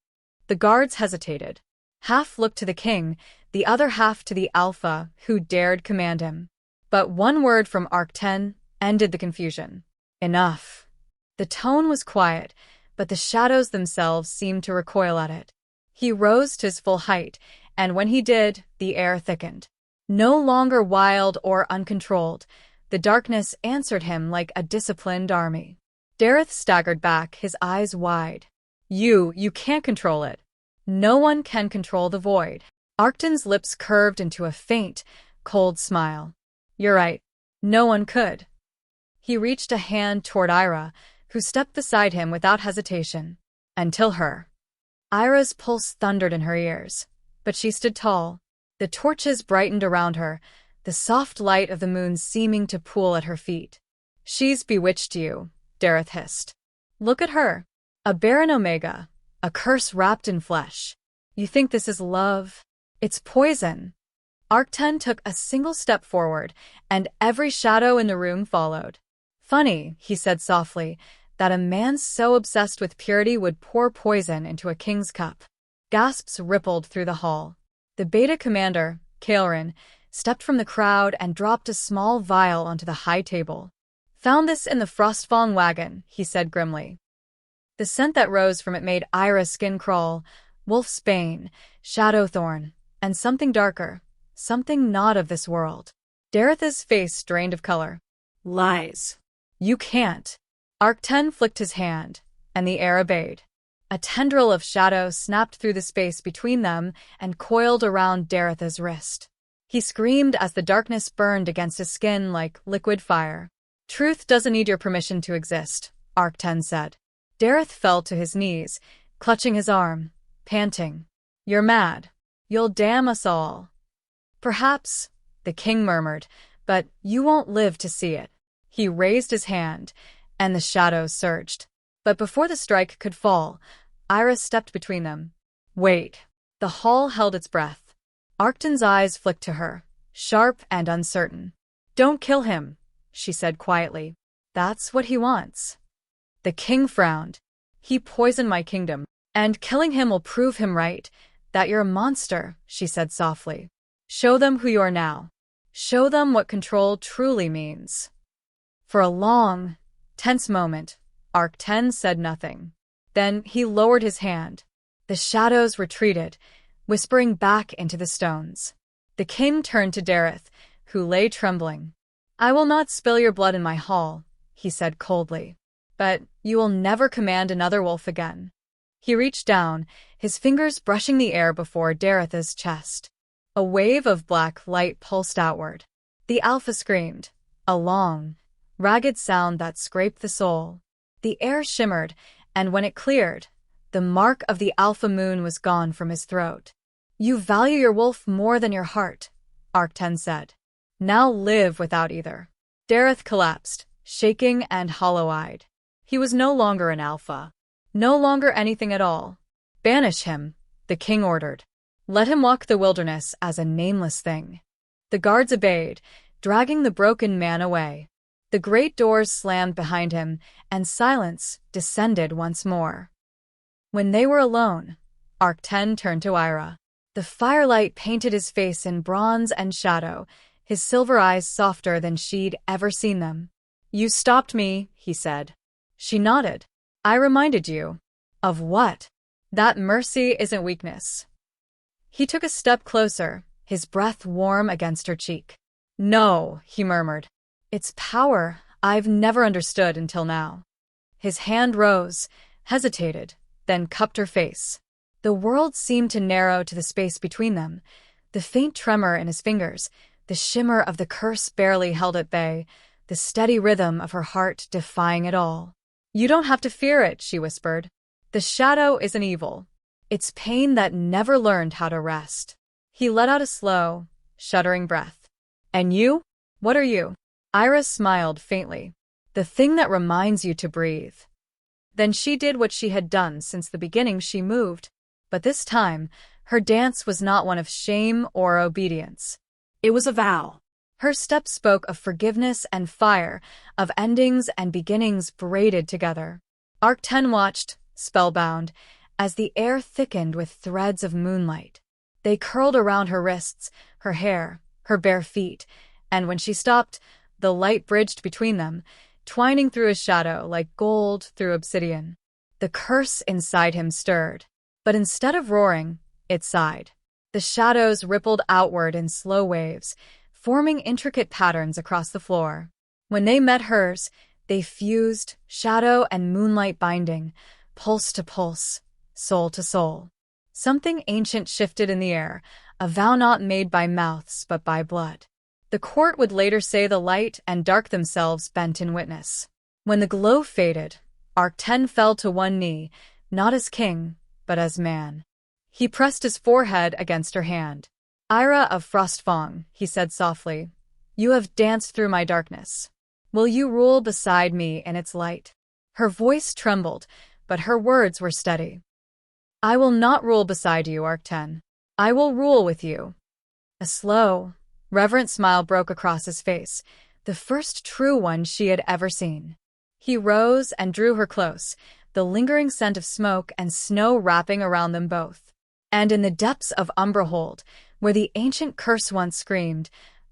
The guards hesitated. Half looked to the king, the other half to the Alpha, who dared command him. But one word from Arcten ended the confusion. "Enough." The tone was quiet, but the shadows themselves seemed to recoil at it. He rose to his full height, and when he did, the air thickened. No longer wild or uncontrolled, the darkness answered him like a disciplined army. Dareth staggered back, his eyes wide. You can't control it. No one can control the void." Arcten's lips curved into a faint, cold smile. "You're right. No one could." He reached a hand toward Eira, who stepped beside him without hesitation. "Until her." Eira's pulse thundered in her ears, but she stood tall. The torches brightened around her, the soft light of the moon seeming to pool at her feet. "She's bewitched you," Dareth hissed. "Look at her. A barren Omega, a curse wrapped in flesh. You think this is love? It's poison." Arcten took a single step forward, and every shadow in the room followed. "Funny," he said softly, "that a man so obsessed with purity would pour poison into a king's cup." Gasps rippled through the hall. The Beta commander, Kaelrin, stepped from the crowd and dropped a small vial onto the high table. "Found this in the Frostfang wagon," he said grimly. The scent that rose from it made Eira's skin crawl. Wolf's bane, shadowthorn, and something darker, something not of this world. Daretha's face drained of color. "Lies. You can't." Arcten flicked his hand, and the air obeyed. A tendril of shadow snapped through the space between them and coiled around Daretha's wrist. He screamed as the darkness burned against his skin like liquid fire. Truth doesn't need your permission to exist, Arcten said. Dareth fell to his knees, clutching his arm, panting. You're mad. You'll damn us all. Perhaps, the king murmured, but you won't live to see it. He raised his hand, and the shadows surged. But before the strike could fall, Eira stepped between them. Wait. The hall held its breath. Arcten's eyes flicked to her, sharp and uncertain. Don't kill him, she said quietly. That's what he wants. The king frowned. He poisoned my kingdom, and killing him will prove him right. That you're a monster, she said softly. Show them who you are now. Show them what control truly means. For a long, tense moment, Arcten said nothing. Then he lowered his hand. The shadows retreated, whispering back into the stones. The king turned to Dareth, who lay trembling. I will not spill your blood in my hall, he said coldly. But you will never command another wolf again. He reached down, his fingers brushing the air before Dareth's chest. A wave of black light pulsed outward. The alpha screamed, a long, ragged sound that scraped the soul. The air shimmered, and when it cleared, the mark of the alpha moon was gone from his throat. You value your wolf more than your heart, Arcten said. Now live without either. Dareth collapsed, shaking and hollow-eyed. He was no longer an alpha. No longer anything at all. Banish him, the king ordered. Let him walk the wilderness as a nameless thing. The guards obeyed, dragging the broken man away. The great doors slammed behind him, and silence descended once more. When they were alone, Arcten turned to Eira. The firelight painted his face in bronze and shadow, his silver eyes softer than she'd ever seen them. You stopped me, he said. She nodded. I reminded you. Of what? That mercy isn't weakness. He took a step closer, his breath warm against her cheek. No, he murmured. It's power I've never understood until now. His hand rose, hesitated, then cupped her face. The world seemed to narrow to the space between them. The faint tremor in his fingers, the shimmer of the curse barely held at bay, the steady rhythm of her heart defying it all. You don't have to fear it, she whispered. The shadow isn't evil. It's pain that never learned how to rest. He let out a slow, shuddering breath. And you? What are you? Eira smiled faintly. The thing that reminds you to breathe. Then she did what she had done since the beginning. She moved. But this time, her dance was not one of shame or obedience. It was a vow. Her steps spoke of forgiveness and fire, of endings and beginnings braided together. Arcten watched, spellbound, as the air thickened with threads of moonlight. They curled around her wrists, her hair, her bare feet, and when she stopped, the light bridged between them, twining through a shadow like gold through obsidian. The curse inside him stirred. But instead of roaring, it sighed. The shadows rippled outward in slow waves, forming intricate patterns across the floor. When they met hers, they fused, shadow and moonlight binding, pulse to pulse, soul to soul. Something ancient shifted in the air, a vow not made by mouths but by blood. The court would later say the light and dark themselves bent in witness. When the glow faded, Arcten fell to one knee, not as king, but as man. He pressed his forehead against her hand. Eira of Frostfang, he said softly, you have danced through my darkness. Will you rule beside me in its light? Her voice trembled, but her words were steady. I will not rule beside you, Arcten. I will rule with you. A slow, reverent smile broke across his face, the first true one she had ever seen. He rose and drew her close, the lingering scent of smoke and snow wrapping around them both. And in the depths of Umberhold, where the ancient curse once screamed,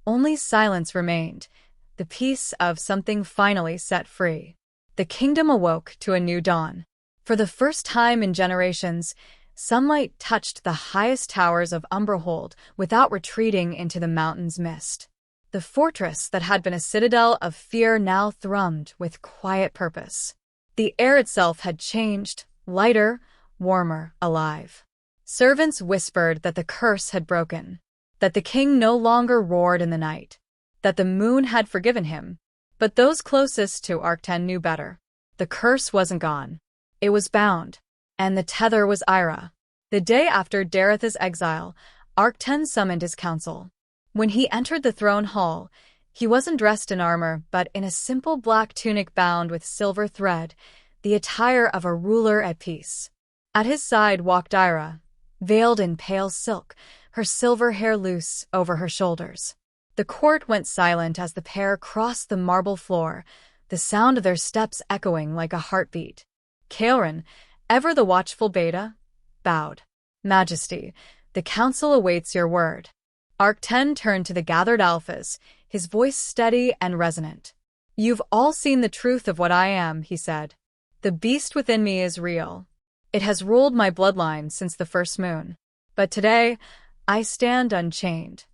only silence remained, the peace of something finally set free. The kingdom awoke to a new dawn. For the first time in generations, sunlight touched the highest towers of Umberhold without retreating into the mountain's mist. The fortress that had been a citadel of fear now thrummed with quiet purpose. The air itself had changed, lighter, warmer, alive. Servants whispered that the curse had broken, that the king no longer roared in the night, that the moon had forgiven him, But those closest to Arcten knew better. The curse wasn't gone. It was bound. And the tether was Eira. The day after Dareth's exile, Arcten summoned his council. When he entered the throne hall, he wasn't dressed in armor, but in a simple black tunic bound with silver thread, the attire of a ruler at peace. At his side walked Eira, veiled in pale silk, her silver hair loose over her shoulders. The court went silent as the pair crossed the marble floor, the sound of their steps echoing like a heartbeat. Caelrin, ever the watchful Beta, bowed. Majesty, the council awaits your word. Arcten turned to the gathered alphas, his voice steady and resonant. You've all seen the truth of what I am, he said. The beast within me is real. It has ruled my bloodline since the first moon. But today, I stand unchained.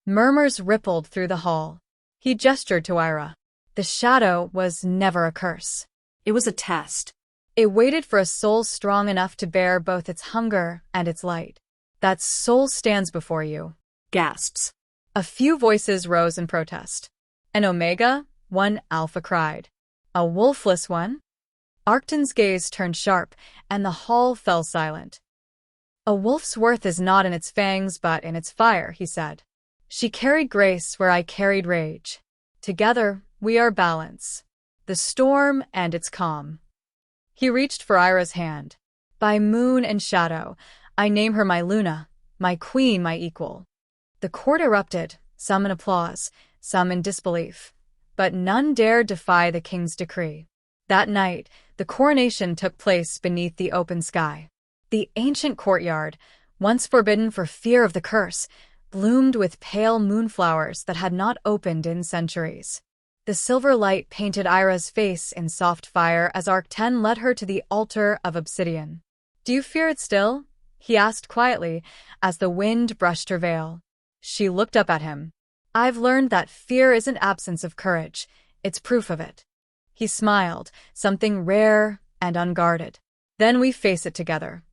Murmurs rippled through the hall. He gestured to Eira. The shadow was never a curse. It was a test. It waited for a soul strong enough to bear both its hunger and its light. That soul stands before you. Gasps. A few voices rose in protest. An Omega, one Alpha cried. A wolfless one? Arcten's gaze turned sharp, and the hall fell silent. A wolf's worth is not in its fangs but in its fire, he said. She carried grace where I carried rage. Together, we are balance. The storm and its calm. He reached for Eira's hand. By moon and shadow, I name her my Luna, my queen, my equal. The court erupted, some in applause, some in disbelief. But none dared defy the king's decree. That night, the coronation took place beneath the open sky. The ancient courtyard, once forbidden for fear of the curse, bloomed with pale moonflowers that had not opened in centuries. The silver light painted Eira's face in soft fire as Arcten led her to the altar of obsidian. Do you fear it still? He asked quietly as the wind brushed her veil. She looked up at him. I've learned that fear isn't absence of courage, it's proof of it. He smiled, something rare and unguarded. Then we face it together.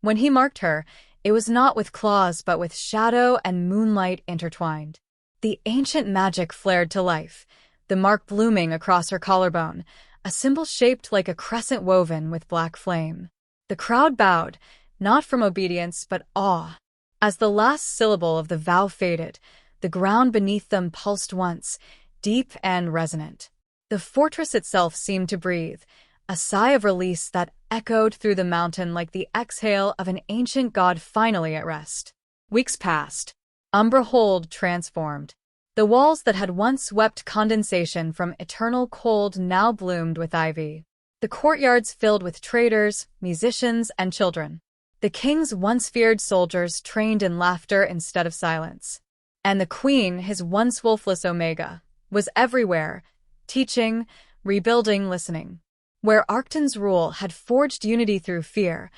When he marked her, it was not with claws but with shadow and moonlight intertwined. The ancient magic flared to life, the mark blooming across her collarbone, a symbol shaped like a crescent woven with black flame. The crowd bowed, not from obedience but awe. As the last syllable of the vow faded, the ground beneath them pulsed once, deep and resonant. The fortress itself seemed to breathe, a sigh of release that echoed through the mountain like the exhale of an ancient god finally at rest. Weeks passed. Umbra Hold transformed. The walls that had once wept condensation from eternal cold now bloomed with ivy. The courtyards filled with traders, musicians, and children. The king's once feared soldiers trained in laughter instead of silence. And the queen, his once wolfless Omega, was everywhere, teaching, rebuilding, listening. Where Arcten's rule had forged unity through fear,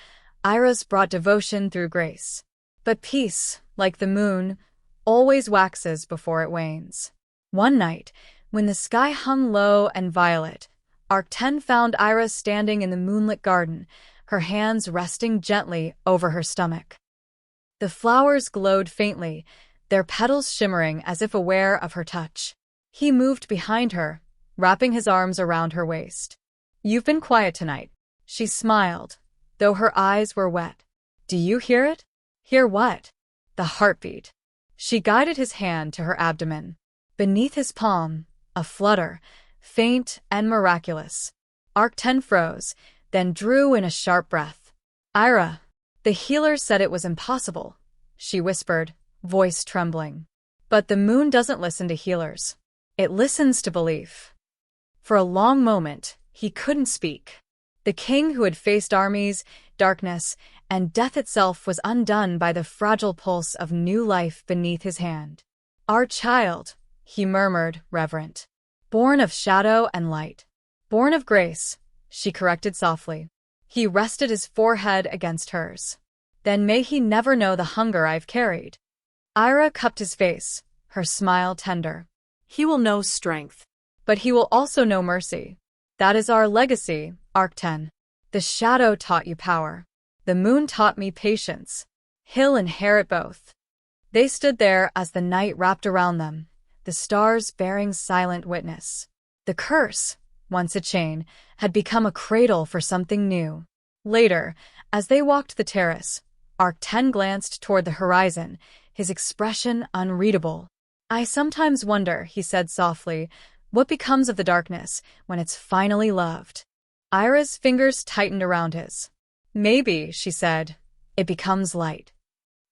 Eira's brought devotion through grace. But peace, like the moon, always waxes before it wanes. One night, when the sky hung low and violet, Arcten found Eira standing in the moonlit garden, her hands resting gently over her stomach. The flowers glowed faintly, their petals shimmering as if aware of her touch. He moved behind her, wrapping his arms around her waist. You've been quiet tonight. She smiled, though her eyes were wet. Do you hear it? Hear what? The heartbeat. She guided his hand to her abdomen. Beneath his palm, a flutter, faint and miraculous. Arcten froze, then drew in a sharp breath. Eira, the healer said it was impossible, she whispered, voice trembling. But the moon doesn't listen to healers. It listens to belief. For a long moment, he couldn't speak. The king who had faced armies, darkness, and death itself was undone by the fragile pulse of new life beneath his hand. Our child, he murmured, reverent. Born of shadow and light. Born of grace, she corrected softly. He rested his forehead against hers. Then may he never know the hunger I've carried. Eira cupped his face, her smile tender. He will know strength. But he will also know mercy. That is our legacy, Arcten. The shadow taught you power. The moon taught me patience. He'll inherit both. They stood there as the night wrapped around them, the stars bearing silent witness. The curse, once a chain, had become a cradle for something new. Later, as they walked the terrace, Arcten glanced toward the horizon, his expression unreadable. "I sometimes wonder," he said softly, "what becomes of the darkness when it's finally loved." Eira's fingers tightened around his. "Maybe," she said, "it becomes light."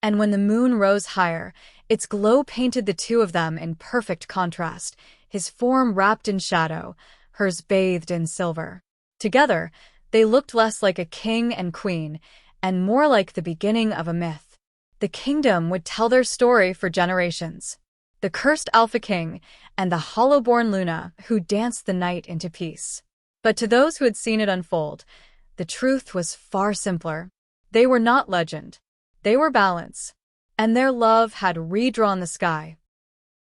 And when the moon rose higher, its glow painted the two of them in perfect contrast, his form wrapped in shadow, hers bathed in silver. Together, they looked less like a king and queen, and more like the beginning of a myth. The kingdom would tell their story for generations. The cursed Alpha King and the hollow-born Luna who danced the night into peace. But to those who had seen it unfold, the truth was far simpler. They were not legend. They were balance. And their love had redrawn the sky.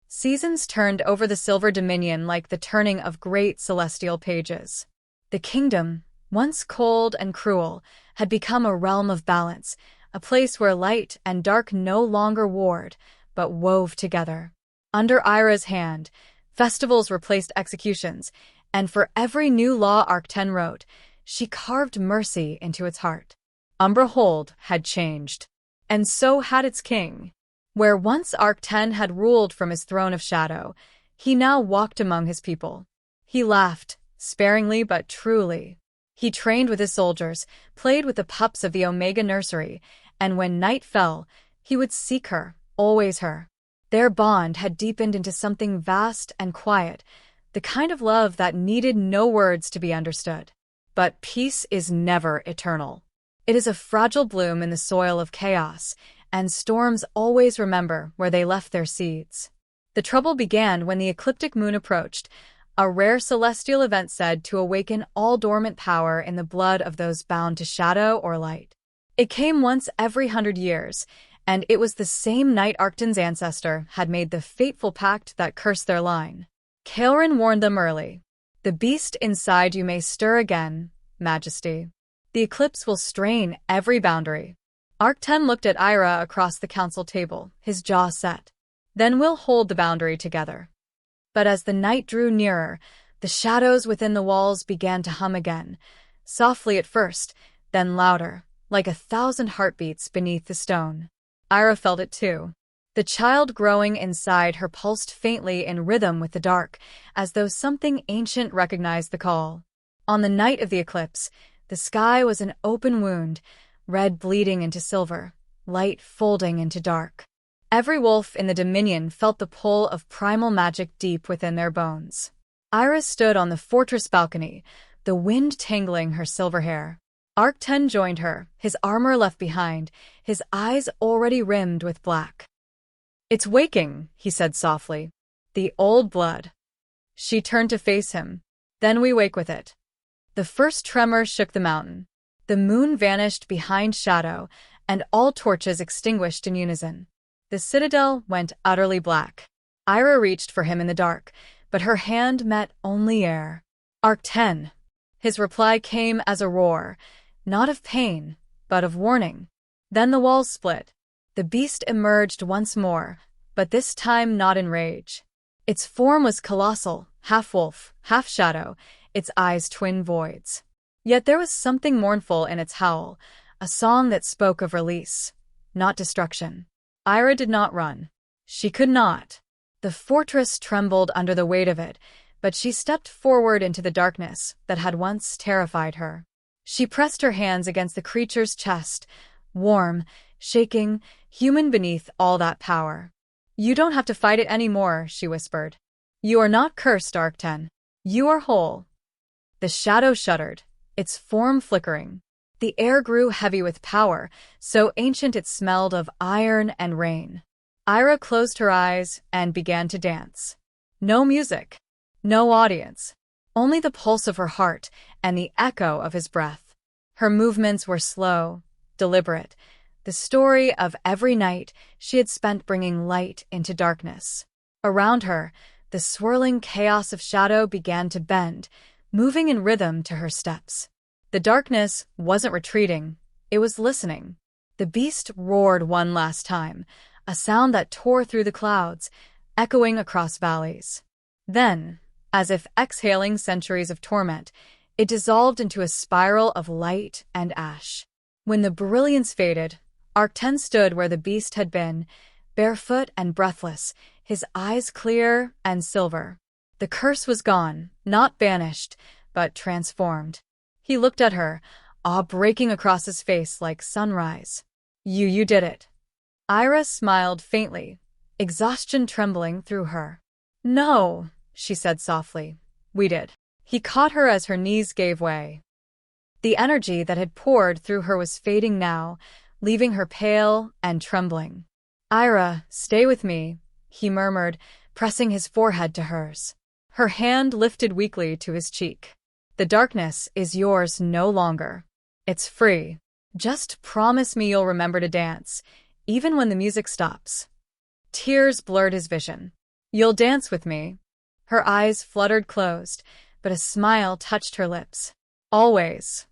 Seasons turned over the Silver Dominion like the turning of great celestial pages. The kingdom, once cold and cruel, had become a realm of balance, a place where light and dark no longer warred, but wove together. Under Eira's hand, festivals replaced executions, and for every new law Arcten wrote, she carved mercy into its heart. Umbrahold had changed, and so had its king. Where once Arcten had ruled from his throne of shadow, he now walked among his people. He laughed, sparingly but truly. He trained with his soldiers, played with the pups of the Omega nursery, and when night fell, he would seek her, always her. Their bond had deepened into something vast and quiet, the kind of love that needed no words to be understood. But peace is never eternal. It is a fragile bloom in the soil of chaos, and storms always remember where they left their seeds. The trouble began when the ecliptic moon approached, a rare celestial event said to awaken all dormant power in the blood of those bound to shadow or light. It came once every 100 years, and it was the same night Arcten's ancestor had made the fateful pact that cursed their line. Caelrin warned them early. "The beast inside you may stir again, Majesty. The eclipse will strain every boundary." Arcten looked at Eira across the council table, his jaw set. "Then we'll hold the boundary together." But as the night drew nearer, the shadows within the walls began to hum again, softly at first, then louder, like 1,000 heartbeats beneath the stone. Eira felt it too. The child growing inside her pulsed faintly in rhythm with the dark, as though something ancient recognized the call. On the night of the eclipse, the sky was an open wound, red bleeding into silver, light folding into dark. Every wolf in the Dominion felt the pull of primal magic deep within their bones. Eira stood on the fortress balcony, the wind tangling her silver hair. Arcten joined her, his armor left behind, his eyes already rimmed with black. "It's waking," he said softly. "The old blood." She turned to face him. "Then we wake with it." The first tremor shook the mountain. The moon vanished behind shadow, and all torches extinguished in unison. The citadel went utterly black. Eira reached for him in the dark, but her hand met only air. "Arcten." His reply came as a roar, not of pain, but of warning. Then the walls split. The beast emerged once more, but this time not in rage. Its form was colossal, half wolf, half shadow, its eyes twin voids. Yet there was something mournful in its howl, a song that spoke of release, not destruction. Eira did not run. She could not. The fortress trembled under the weight of it, but she stepped forward into the darkness that had once terrified her. She pressed her hands against the creature's chest, warm, shaking, human beneath all that power. "You don't have to fight it anymore," she whispered. "You are not cursed, Arcten. You are whole." The shadow shuddered, its form flickering. The air grew heavy with power, so ancient it smelled of iron and rain. Eira closed her eyes and began to dance. No music, no audience, only the pulse of her heart and the echo of his breath. Her movements were slow, deliberate, the story of every night she had spent bringing light into darkness. Around her, the swirling chaos of shadow began to bend, moving in rhythm to her steps. The darkness wasn't retreating, it was listening. The beast roared one last time, a sound that tore through the clouds, echoing across valleys. Then, As if exhaling centuries of torment, it dissolved into a spiral of light and ash. When the brilliance faded, Arcten stood where the beast had been, barefoot and breathless, his eyes clear and silver. The curse was gone, not banished, but transformed. He looked at her, awe breaking across his face like sunrise. You did it." Eira smiled faintly, exhaustion trembling through her. "No," she said softly. "We did." He caught her as her knees gave way. The energy that had poured through her was fading now, leaving her pale and trembling. "Eira, stay with me," he murmured, pressing his forehead to hers. Her hand lifted weakly to his cheek. "The darkness is yours no longer. It's free. Just promise me you'll remember to dance, even when the music stops." Tears blurred his vision. "You'll dance with me?" Her eyes fluttered closed, but a smile touched her lips. "Always."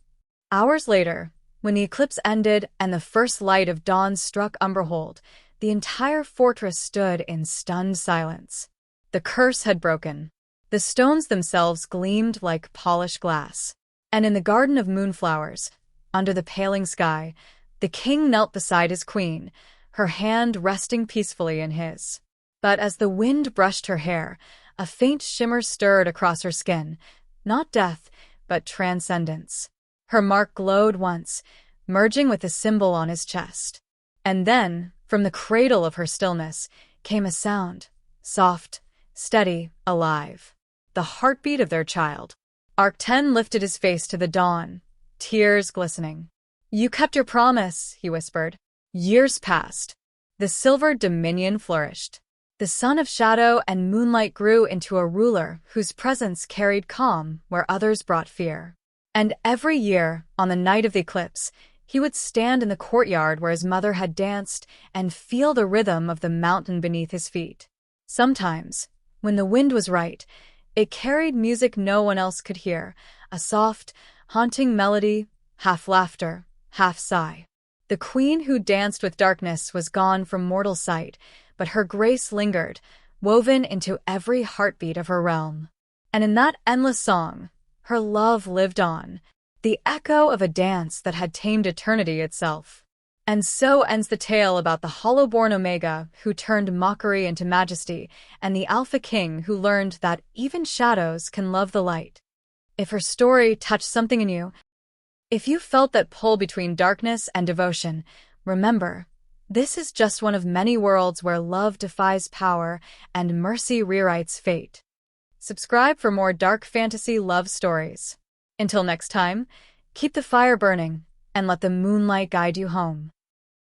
Hours later, when the eclipse ended and the first light of dawn struck Umberhold, the entire fortress stood in stunned silence. The curse had broken. The stones themselves gleamed like polished glass. And in the garden of moonflowers, under the paling sky, the king knelt beside his queen, her hand resting peacefully in his. But as the wind brushed her hair, a faint shimmer stirred across her skin, not death, but transcendence. Her mark glowed once, merging with the symbol on his chest. And then, from the cradle of her stillness, came a sound, soft, steady, alive. The heartbeat of their child. Arcten lifted his face to the dawn, tears glistening. "You kept your promise," he whispered. Years passed. The silver dominion flourished. The son of shadow and moonlight grew into a ruler whose presence carried calm where others brought fear. And every year, on the night of the eclipse, he would stand in the courtyard where his mother had danced and feel the rhythm of the mountain beneath his feet. Sometimes, when the wind was right, it carried music no one else could hear, a soft, haunting melody, half laughter, half sigh. The queen who danced with darkness was gone from mortal sight, but her grace lingered, woven into every heartbeat of her realm. And in that endless song, her love lived on, the echo of a dance that had tamed eternity itself. And so ends the tale about the hollow-born Omega who turned mockery into majesty, and the Alpha King who learned that even shadows can love the light. If her story touched something in you, if you felt that pull between darkness and devotion, remember, this is just one of many worlds where love defies power and mercy rewrites fate. Subscribe for more dark fantasy love stories. Until next time, keep the fire burning and let the moonlight guide you home.